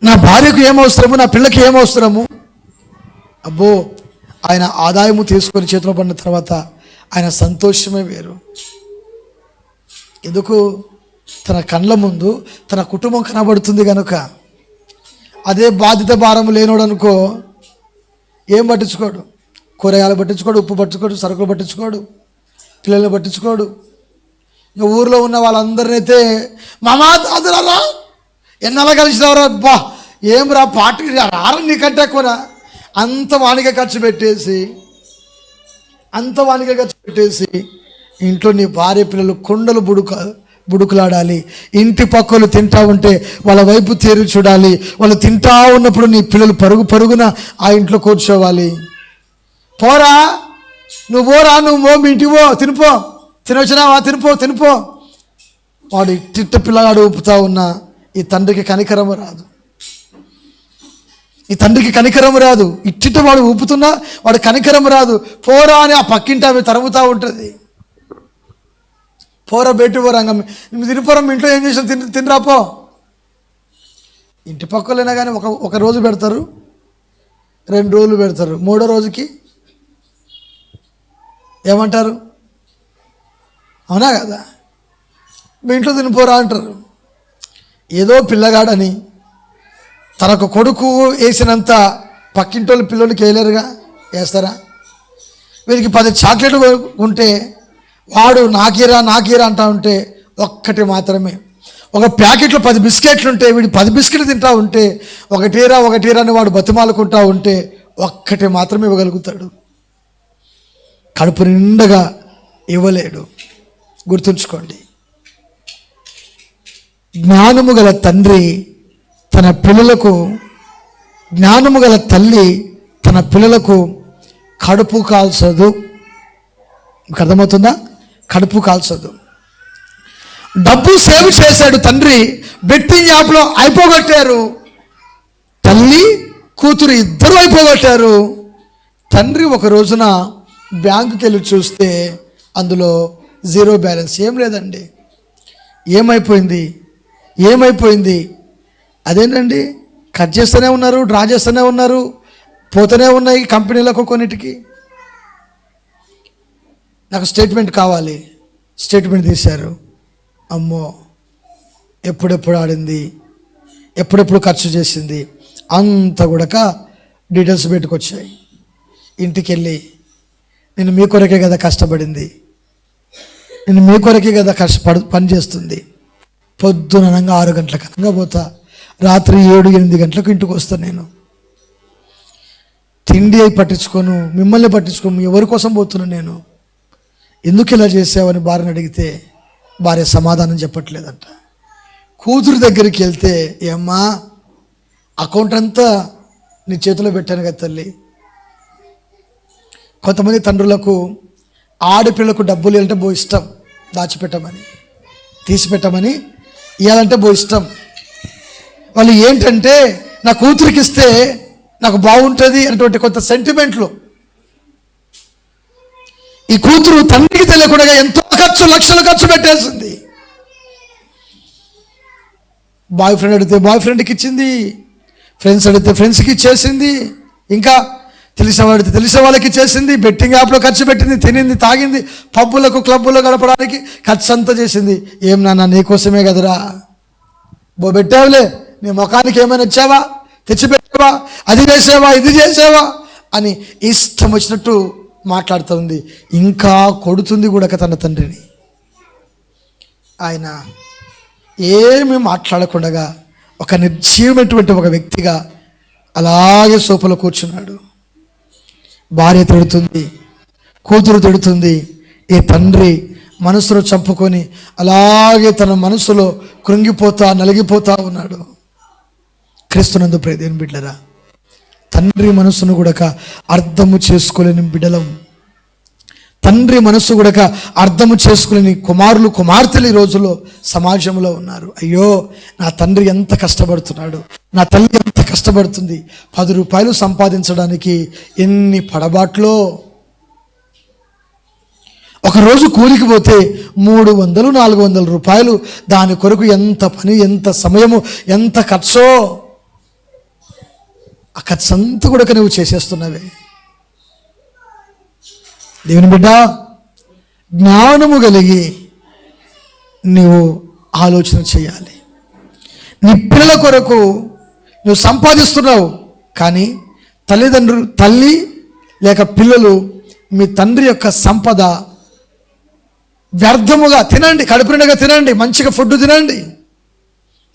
నా భార్యకు ఏమవసరము, నా పిల్లకి ఏమవసరము, అబ్బో ఆయన ఆదాయము తీసుకొని చేతిలో పడిన తర్వాత ఆయన సంతోషమే వేరు. ఎందుకు? తన కళ్ళ ముందు తన కుటుంబం కనబడుతుంది కనుక. అదే బాధ్యత భారం లేనోడు అనుకో, ఏం పట్టించుకోడు, కూరగాయలు పట్టించుకోడు, ఉప్పు పట్టించుకోడు, సరుకులు పట్టించుకోడు, పిల్లల్ని పట్టించుకోడు. ఇంకా ఊర్లో ఉన్న వాళ్ళందరినీ అయితే మామా తాదురారా ఎన్నెలా కలిసినవరా, బా ఏం రా పార్టీ రారా నీకంటే ఎక్కువరా, అంత వానిగా ఖర్చు పెట్టేసి ఇంట్లో నీ భార్య పిల్లలు కుండలు బుడుకులాడాలి. ఇంటి పక్కలు తింటా ఉంటే వాళ్ళ వైపు తేరి చూడాలి. వాళ్ళు తింటా ఉన్నప్పుడు నీ పిల్లలు పరుగున ఆ ఇంట్లో కూర్చోవాలి. పోరా నువ్వు మీ ఇంటికి పో, తినిపో, తినొచ్చినావా, తినిపో. వాడు ఇట్టిట్ట పిల్లగాడు ఊపుతా ఉన్నా ఈ తండ్రికి కనికరము రాదు. ఇట్టిట్ట వాడు ఊపుతున్నా వాడు కనికరము రాదు. పోరా అని ఆ పక్కింటి ఆమె తరుముతూ ఉంటుంది. పోరా బయట పోరాంగ తినిపోరా, ఇంట్లో ఏం చేసినా తినరాపో. ఇంటి పక్కలైనా కానీ ఒక రోజు పెడతారు, 2 రోజులు పెడతారు, 3వ రోజుకి ఏమంటారు? అవునా కదా? మీ ఇంట్లో తినిపోరా అంటారు. ఏదో పిల్లగాడని తనకు కొడుకు వేసినంత పక్కింటోళ్ళు పిల్లలకి వేయలేరుగా, వేస్తారా? వీరికి 10 చాక్లెట్లు ఉంటే వాడు నాకీరా అంటా ఉంటే ఒక్కటి మాత్రమే. ఒక ప్యాకెట్లో 10 బిస్కెట్లు ఉంటే వీడు 10 బిస్కెట్లు తింటా ఉంటే ఒకటీరా అని వాడు బతిమాలుకుంటా ఉంటే ఒక్కటి మాత్రమే ఇవ్వగలుగుతాడు. కడుపు నిండగా ఇవ్వలేడు. గుర్తుంచుకోండి, జ్ఞానము గల తండ్రి తన పిల్లలకు, జ్ఞానము గల తల్లి తన పిల్లలకు కడుపు కాల్చదు. మీకు అర్థమవుతుందా? కడుపు కాల్చదు. డబ్బు సేవ్ చేశాడు తండ్రి, బెట్టింగ్ యాప్లో అయిపోగొట్టారు. తల్లి కూతురు ఇద్దరు అయిపోగొట్టారు. తండ్రి ఒక రోజున బ్యాంకుకి వెళ్ళి చూస్తే అందులో 0 బ్యాలెన్స్. ఏం లేదండి. ఏమైపోయింది? అదేంటండి, కట్ చేస్తూనే ఉన్నారు, డ్రా చేస్తూనే ఉన్నారు, పోతూనే ఉన్నాయి కంపెనీలకు కొన్నిటికి. నాకు స్టేట్మెంట్ కావాలి. స్టేట్మెంట్ తీశారు. అమ్మో, ఎప్పుడెప్పుడు ఆడింది, ఎప్పుడెప్పుడు ఖర్చు చేసింది అంత కూడా డీటెయిల్స్ పెట్టుకొచ్చాయి. ఇంటికి వెళ్ళి నేను మీ కొరకే కదా కష్టపడింది, నేను మీ కొరకే కదా పని చేస్తుంది. పొద్దున 6 గంటలకు అనగా పోతా, రాత్రి 7-8 గంటలకు ఇంటికి వస్తాను. నేను తిండి అయి పట్టించుకోను, మిమ్మల్ని పట్టించుకోను, ఎవరి కోసం పోతున్నాను నేను? ఎందుకు ఇలా చేసావని భార్యను అడిగితే భార్య సమాధానం చెప్పట్లేదంట. కూతురు దగ్గరికి వెళ్తే, ఏమ్మా అకౌంట్ అంతా నీ చేతిలో పెట్టాను కదా తల్లి. కొంతమంది తండ్రులకు ఆడపిల్లకు డబ్బులు ఇవ్వాలంటే బో ఇష్టం, దాచిపెట్టమని తీసిపెట్టమని ఇవ్వాలంటే బో ఇష్టం. వాళ్ళు ఏంటంటే నా కూతురికి ఇస్తే నాకు బాగుంటుంది అటువంటి కొంత సెంటిమెంట్లు. ఈ కూతురు తండ్రికి తెలియకుండా ఎంతో లక్షలు ఖర్చు పెట్టేసింది. బాయ్ ఫ్రెండ్ అడిగితే బాయ్ ఫ్రెండ్కి ఇచ్చింది, ఫ్రెండ్స్ అడిగితే ఫ్రెండ్స్కి ఇచ్చేసింది, ఇంకా తెలిసేవాడితే తెలిసే వాళ్ళకి ఇచ్చేసింది, బెట్టింగ్ యాప్లో ఖర్చు పెట్టింది, తినింది, తాగింది, పబ్బులకు క్లబ్బులో గడపడానికి ఖర్చు అంతా చేసింది. ఏం నాన్న నీకోసమే కదరా, బో పెట్టావులే, నీ ముఖానికి ఏమైనా ఇచ్చావా, తెచ్చిపెట్టావా, అది చేసావా, ఇది చేసావా అని ఇష్టం వచ్చినట్టు మాట్లాడుతుంది. ఇంకా కొడుతుంది కూడా తన తండ్రిని. ఆయన ఏమీ మాట్లాడకుండా ఒక నిర్జీవమైనటువంటి ఒక వ్యక్తిగా అలాగే సోఫాలో కూర్చున్నాడు. భార్య తిడుతుంది, కూతురు తిడుతుంది. ఈ తండ్రి మనసును చంపుకొని అలాగే తన మనసులో కృంగిపోతా నలిగిపోతా ఉన్నాడు. క్రీస్తునందు ప్రియ దేవుని బిడ్డలారా, తండ్రి మనసును కూడా అర్థము చేసుకోలేని బిడ్డలం, తండ్రి మనస్సు కూడా అర్థము చేసుకోలేని కుమారులు కుమార్తెలు ఈ రోజుల్లో సమాజంలో ఉన్నారు. అయ్యో నా తండ్రి ఎంత కష్టపడుతున్నాడు, నా తల్లి ఎంత కష్టపడుతుంది, 10 రూపాయలు సంపాదించడానికి ఎన్ని పడబాట్లో. ఒకరోజు కూలికి పోతే 300-400 రూపాయలు, దాని కొరకు ఎంత పని, ఎంత సమయము, ఎంత ఖర్చో. ఆ ఖర్చు అంతా కూడా నువ్వు చేసేస్తున్నావే. దేవుని బిడ్డ, జ్ఞానము కలిగి నువ్వు ఆలోచన చేయాలి. నీ పిల్లల కొరకు నువ్వు సంపాదిస్తున్నావు, కానీ తల్లి లేక పిల్లలు మీ తండ్రి యొక్క సంపద వ్యర్థముగా తినండి, కడుపు నిండుగా తినండి, మంచిగా ఫుడ్ తినండి,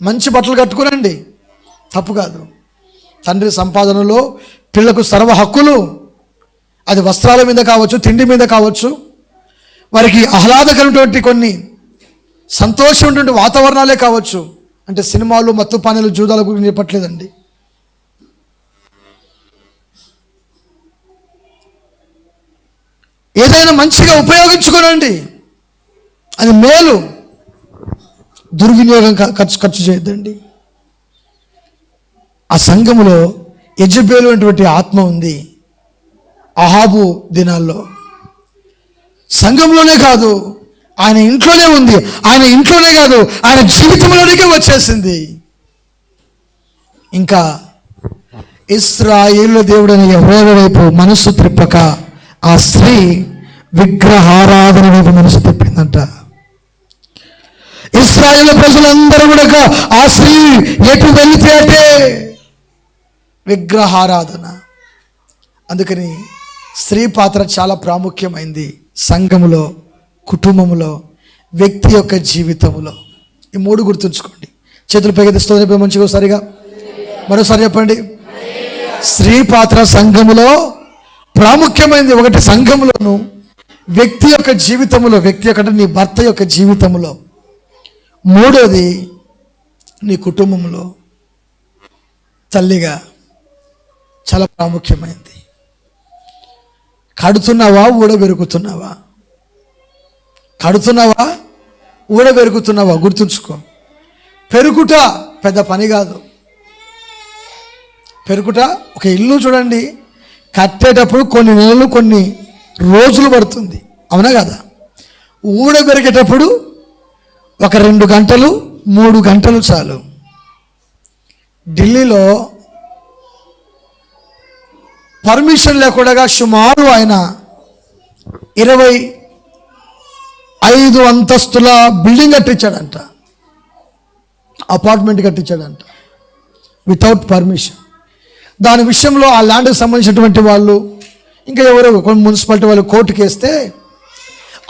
మంచి బట్టలు కట్టుకునండి, తప్పు కాదు. తండ్రి సంపాదనలో పిల్లకు సర్వ హక్కులు, అది వస్త్రాల మీద కావచ్చు, తిండి మీద కావచ్చు, వారికి ఆహ్లాదకరమైనటువంటి కొన్ని సంతోషమైనటువంటి వాతావరణాలే కావచ్చు. అంటే సినిమాలు, మత్తు పానీయాలు, జూదాల గురించి చెప్పట్లేదండి. ఏదైనా మంచిగా ఉపయోగించుకోనండి, అది మేలు. దుర్వినియోగం ఖర్చు చేయొద్దండి. ఆ సంఘములో యెజబెలు అనేటువంటి ఆత్మ ఉంది. అహాబు దినాల్లో సంఘంలోనే కాదు, ఆయన ఇంట్లోనే ఉంది. ఆయన ఇంట్లోనే కాదు, ఆయన జీవితంలోనికే వచ్చేసింది. ఇంకా ఇశ్రాయేలు దేవుడైన యెహోవా వైపు మనసు త్రిప్పక ఆ స్త్రీ విగ్రహారాధన వైపు మనసు తిప్పిందంట. ఇశ్రాయేలు ప్రజలందరూ కూడా ఆ స్త్రీ ఎటు వెళితే అంటే విగ్రహారాధన. అందుకని స్త్రీ పాత్ర చాలా ప్రాముఖ్యమైంది సంఘములో, కుటుంబములో, వ్యక్తి యొక్క జీవితంలో. ఈ మూడు గుర్తుంచుకోండి. చేతులు పైకెత్తిస్తూ మంచిగా ఒకసారిగా మరోసారి చెప్పండి. స్త్రీ పాత్ర సంఘములో ప్రాముఖ్యమైనది. ఒకటి సంఘములోను, వ్యక్తి యొక్క జీవితంలో, వ్యక్తి యొక్క నీ భర్త యొక్క జీవితంలో. మూడోది నీ కుటుంబంలో తల్లిగా చాలా ప్రాముఖ్యమైనది. కడుతున్నావా, ఊడబెరుకుతున్నావా? కడుతున్నావా, ఊడబెరుకుతున్నావా? గుర్తుంచుకో. పెరుగుట పెద్ద పని కాదు. పెరుగుట, ఒక ఇల్లు చూడండి, కట్టేటప్పుడు కొన్ని నెలలు, కొన్ని రోజులు పడుతుంది, అవునా కదా? ఊడబెరిగేటప్పుడు ఒక 2 గంటలు 3 గంటలు చాలు. ఢిల్లీలో పర్మిషన్ లేకుండా సుమారు ఆయన 25 అంతస్తుల బిల్డింగ్ కట్టించాడంట, అపార్ట్మెంట్ కట్టించాడంట వితౌట్ పర్మిషన్. దాని విషయంలో ఆ ల్యాండ్కి సంబంధించినటువంటి వాళ్ళు, ఇంకా ఎవరో కొన్ని మున్సిపాలిటీ వాళ్ళు కోర్టుకి వేస్తే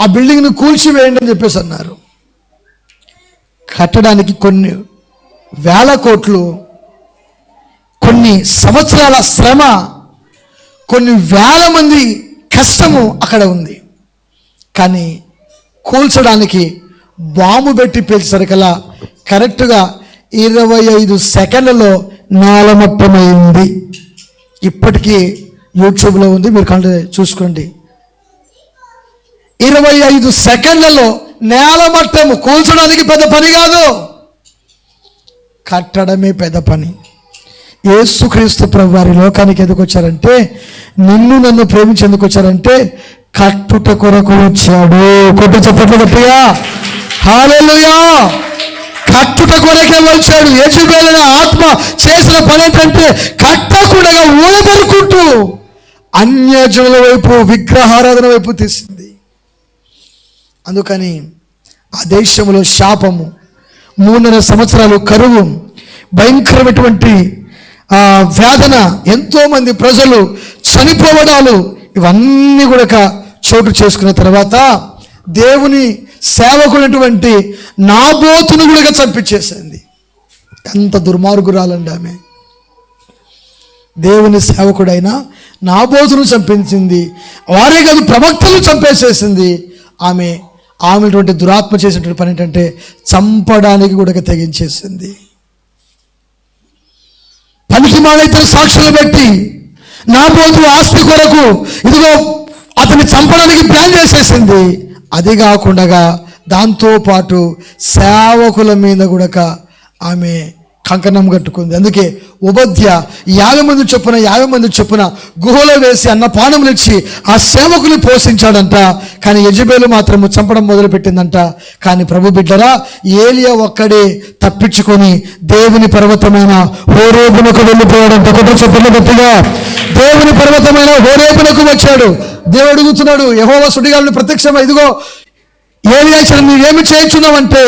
ఆ బిల్డింగ్ను కూల్చివేయండి అని చెప్పేసి అన్నారు. కట్టడానికి కొన్ని వేల కోట్లు, కొన్ని సంవత్సరాల శ్రమ, కొన్ని వేల మంది కష్టము అక్కడ ఉంది. కానీ కూల్చడానికి బాంబు పెట్టి పేల్చేసరికల్లా కరెక్ట్గా 25 సెకండ్లలో నేలమట్టమైంది. ఇప్పటికీ యూట్యూబ్లో ఉంది, మీరు చూసుకోండి. 25 సెకండ్లలో నేలమట్టము. కూల్చడానికి పెద్ద పని కాదు, కట్టడమే పెద్ద పని. యేసుక్రీస్తు ప్రభు వారి లోకానికి ఎందుకు వచ్చారంటే, నిన్ను నన్ను ప్రేమించేందుకు వచ్చారంటే కట్టుట కొరకు వచ్చాడు. కొట్టు చెప్పట్లు గట్టిగా హల్లెలూయా. కట్టుట కొరకే వచ్చాడు. యెజబెలు ఆత్మ చేసిన పని ఏంటంటే కట్టకుండా ఊడబెరుకుంటూ అన్యజనుల వైపు, విగ్రహారాధన వైపు తీసింది. అందుకని ఆ దేశంలో శాపము, 3.5 సంవత్సరాలు కరువు, భయంకరమైనటువంటి వేదన, ఎంతోమంది ప్రజలు చనిపోవడాలు, ఇవన్నీ కూడా చోటు చేసుకున్న తర్వాత దేవుని సేవకునటువంటి నాబోతును కూడా చంపించేసింది. ఎంత దుర్మార్గురాలండి ఆమె! దేవుని సేవకుడైన నాబోతును చంపించింది. వారే కాదు, ప్రవక్తలు చంపేసేసింది. ఆమెటువంటి దురాత్మ చేసినటువంటి పని ఏంటంటే చంపడానికి కూడా తెగించేసింది. పనికి మానైతే సాక్షులు పెట్టి నాబోతు ఆస్తి కొరకు ఇదిగో అతన్ని చంపడానికి ప్లాన్ చేసేసింది. అది కాకుండా దాంతోపాటు సేవకుల మీద కూడా ఆమె కంకణం కట్టుకుంది. అందుకే ఉబద్య 50 మంది చొప్పున గుహలో వేసి అన్నపానములు ఇచ్చి ఆ సేవకుని పోషించాడంట. కానీ యెజబెలు మాత్రము చంపడం మొదలుపెట్టిందంట. కానీ ప్రభు బిడ్డరా, ఏలియా ఒక్కడే తప్పించుకొని దేవుని పర్వతమైన హోరేబునకు వెళ్ళిపోయాడంట. కొత్త చెప్పలు గట్టిగా దేవుని పర్వతమైన హోరేబునకు వచ్చాడు. దేవుడు అడుగుతున్నాడు, యెహోవా సుడిగాలిని ప్రత్యక్షమై, ఇదిగో ఏలియా నీవేమి చేయించున్నావంటే,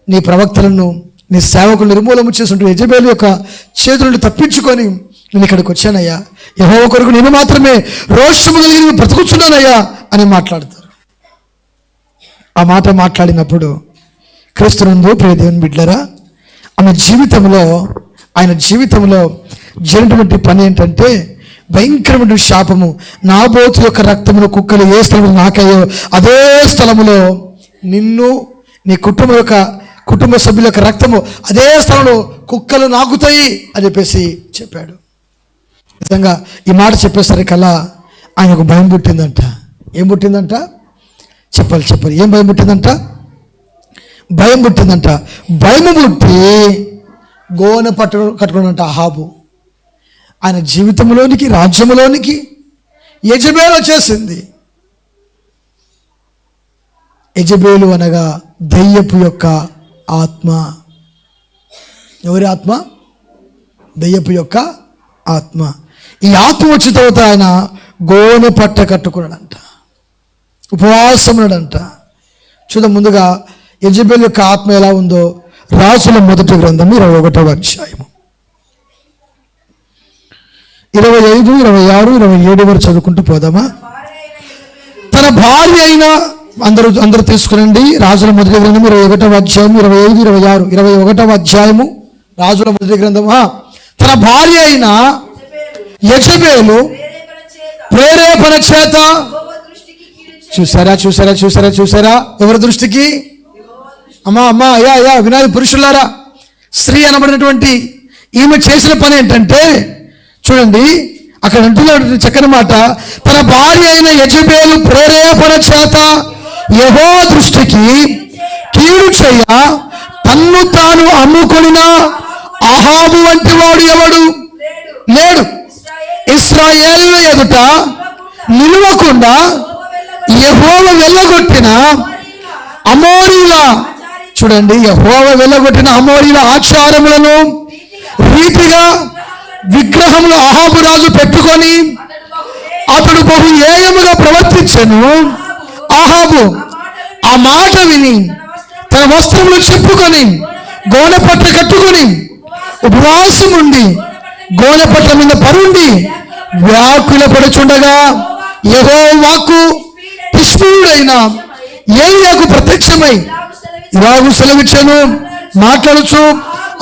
నీ ప్రవక్తలను, నీ సేవకులు నిర్మూలన చేస్తుంటే యెజబెలు యొక్క చేతుల నుండి తప్పించుకొని నేను ఇక్కడికి వచ్చానయ్యా, యెహోవా కొరకు నేను మాత్రమే రోషము కలిగి నేను బ్రతుకుతున్నానయ్యా అని మాట్లాడతారు. ఆ మాట మాట్లాడినప్పుడు క్రీస్తునందు ప్రియ దేవుని బిడ్డలారా, ఆయన జీవితంలో జరిగినటువంటి పని ఏంటంటే భయంకరమైన శాపము. నాబోతు యొక్క రక్తములో కుక్కలు ఏ స్థలంలో నాకాయో అదే స్థలములో నిన్ను, నీ కుటుంబ సభ్యుల యొక్క రక్తము అదే స్థలంలో కుక్కలు నాకుతాయి అని చెప్పేసి చెప్పాడు. నిజంగా ఈ మాట చెప్పేసరికల్లా ఆయనకు భయం పుట్టిందంట. ఏం పుట్టిందంట? చెప్పాలి. ఏం భయం పుట్టిందంట? భయం పుట్టిందంట. భయం పుట్టి గోనె కట్టుకున్నంట అహాబు. ఆయన జీవితంలోనికి, రాజ్యంలోనికి యెజబేలు వచ్చేసింది. యెజబేలు అనగా దయ్యపు యొక్క ఆత్మ. ఎవరి ఆత్మ? దయ్యపు యొక్క ఆత్మ. ఈ ఆత్మ వచ్చిన తర్వాత ఆయన గోనె పట్ట కట్టుకున్నాడంట, ఉపవాసం ఉన్నాడంట. చూద్దాం ముందుగా యెజబేలు యొక్క ఆత్మ ఎలా ఉందో రాజుల మొదటి గ్రంథము 21వ అధ్యాయము 25, 26, 27 వరకు చదువుకుంటూ పోదామా? తన భార్య అయిన అందరూ తీసుకురండి. రాజుల మొదటి గ్రంథము 21వ అధ్యాయం 25, 26. 21వ అధ్యాయము రాజుల మొదటి గ్రంథము. తన భార్య అయిన యెజబేలు ప్రేరేపణ చేత, చూసారా ఎవరి దృష్టికి? అమ్మా అయ్యా వినాలి పురుషులారా, స్త్రీ అనబడినటువంటి ఈమె చేసిన పని ఏంటంటే చూడండి, అక్కడ అంటున్నాడు చక్కని మాట. తన భార్య అయిన యెజబేలు ప్రేరేపణ చేత యెహోవా దృష్టికి కీడు చేయ తన్ను తాను అమ్ముకొనిన అహాబు వంటి వాడు ఎవడు లేడు. ఇశ్రాయేలుల ఎదుట నిలవకుండా యెహోవా వెళ్ళగొట్టిన అమోరీల, చూడండి, యెహోవా వెళ్ళగొట్టిన అమోరీల ఆచారములను రీతిగా విగ్రహములు అహాబు రాజు పెట్టుకొని అతడు బహు ఏయముగా ప్రవర్తించెను. అహాబు ఆ మాట విని తన వస్త్రములు చెప్పుకొని గోనెపట్ట కట్టుకొని ఉపవాసం ఉండి గోనెపట్ల మీద పరుండి వ్యాకుల పడుచుండగా యెహోవా వాక్కు తిష్బీయుడైన ఏలీయాకు ప్రత్యక్షమై ఇలాగు సెలవిచ్చెను, మాట్లాడుచు,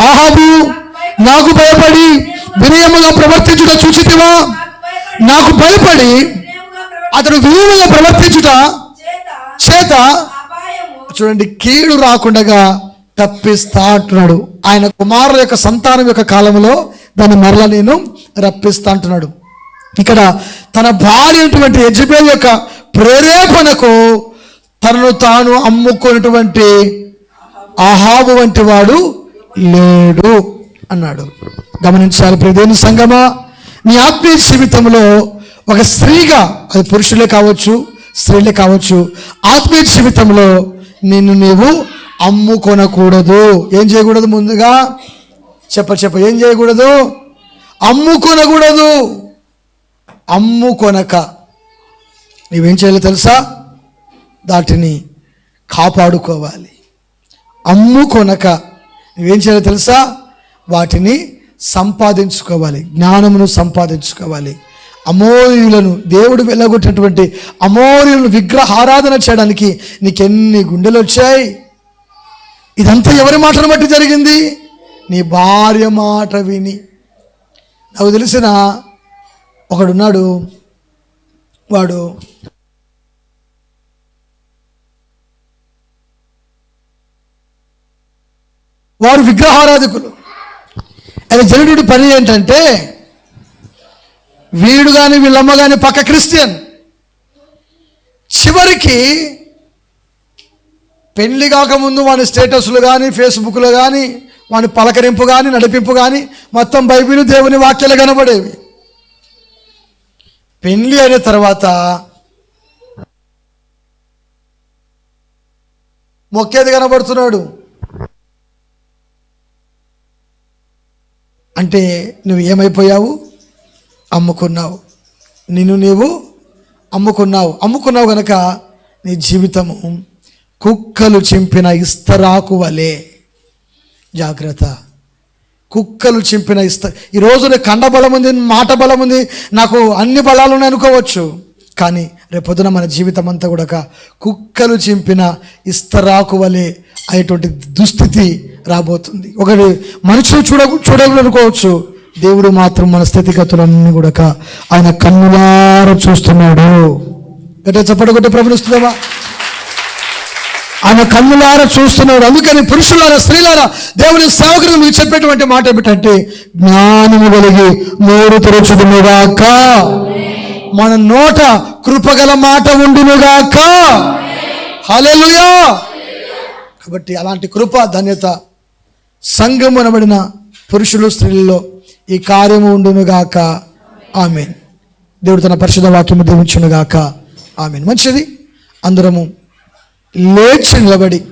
అహాబు నాకు భయపడి వినయముగా ప్రవర్తించుట చూచితివా? నాకు భయపడి అతడు వినయముగా ప్రవర్తించుట చేత, చూడండి, కీడు రాకుండా తప్పిస్తా అంటున్నాడు. ఆయన కుమారుల యొక్క సంతానం యొక్క కాలంలో దాన్ని మరలా నేను రప్పిస్తా అంటున్నాడు. ఇక్కడ తన భార్య అయినటువంటి యెజబేలు యొక్క ప్రేరేపణకు తనను తాను అమ్ముకున్నటువంటి అహాబు వంటి వాడు లేడు అన్నాడు. గమనించాలి ప్రియ దేవుని సంగమా, నీ ఆత్మీయ జీవితంలో ఒక స్త్రీగా, అది పురుషులే కావచ్చు స్త్రీలే కావచ్చు, ఆత్మీయ జీవితంలో నిన్ను నీవు అమ్ముకొనకూడదు. ఏం చేయకూడదు? ముందుగా చెప్ప ఏం చేయకూడదు? అమ్ముకొనకూడదు. అమ్ముకొనక నీవేం చేయాలో తెలుసా? దాటిని కాపాడుకోవాలి. అమ్ముకొనక నువ్వేం చేయాలో తెలుసా? వాటిని సంపాదించుకోవాలి, జ్ఞానమును సంపాదించుకోవాలి. అమోరీయులను, దేవుడు వెళ్ళగొట్టినటువంటి అమోరీయులను విగ్రహారాధన చేయడానికి నీకెన్ని గుండెలు వచ్చాయి? ఇదంతా ఎవరి మాటను బట్టి జరిగింది? నీ భార్య మాట విని. నాకు తెలిసిన ఒకడున్నాడు, వారు విగ్రహారాధకులు. అది జరిగిన పని ఏంటంటే, వీడు కానీ వీళ్ళమ్మ కానీ పక్క క్రిస్టియన్. చివరికి పెళ్లి కాకముందు వాని స్టేటస్లు కానీ ఫేస్బుక్లో కానీ వాని పలకరింపు కానీ నడిపింపు కానీ మొత్తం బైబిల్ దేవుని వాక్యాలు కనబడేవి. పెళ్లి అయిన తర్వాత మొక్కేది కనబడుతున్నాడు. అంటే నువ్వు ఏమైపోయావు? అమ్ముకున్నావు. నిన్ను నీవు అమ్ముకున్నావు గనక నీ జీవితము కుక్కలు చింపిన ఇస్తరాకు వలె. జాగ్రత్త. కుక్కలు చింపిన ఈరోజు నాకు కండ బలం ఉంది, మాట బలం ఉంది, నాకు అన్ని బలాలు ఉన్నాయి అనుకోవచ్చు. కానీ రేపొద్దున మన జీవితం అంతా కూడా కుక్కలు చింపిన ఇస్తరాకు వలె అయ్యేటువంటి దుస్థితి రాబోతుంది. ఒకటి మనుషులు చూడకూడదు అనుకోవచ్చు, దేవుడు మాత్రం మన స్థితిగతులన్నీ కూడా ఆయన కన్నులారా చూస్తున్నాడు. గట్టిగా చప్పట కొట్టి ప్రభునిస్తున్నావా? ఆయన కన్నులారా చూస్తున్నాడు. అందుకని పురుషులారా, స్త్రీలారా, దేవుని సేవకులు మీకు చెప్పేటువంటి మాట ఏమిటంటే, జ్ఞానము కలిగి నోరు తెరచుదునుగాక, మన నోట కృపగల మాట ఉండునుగాక. హల్లెలూయా. కాబట్టి అలాంటి కృప, ధన్యత సంఘము అనబడిన పురుషులు స్త్రీలలో ఈ కార్యము ఉండునుగాక. ఆమేన్. దేవుడు తన పరిశుద్ధ వాక్యము దీవించునుగాక. ఆమేన్. మంచిది. అందరము లేచి నిలబడి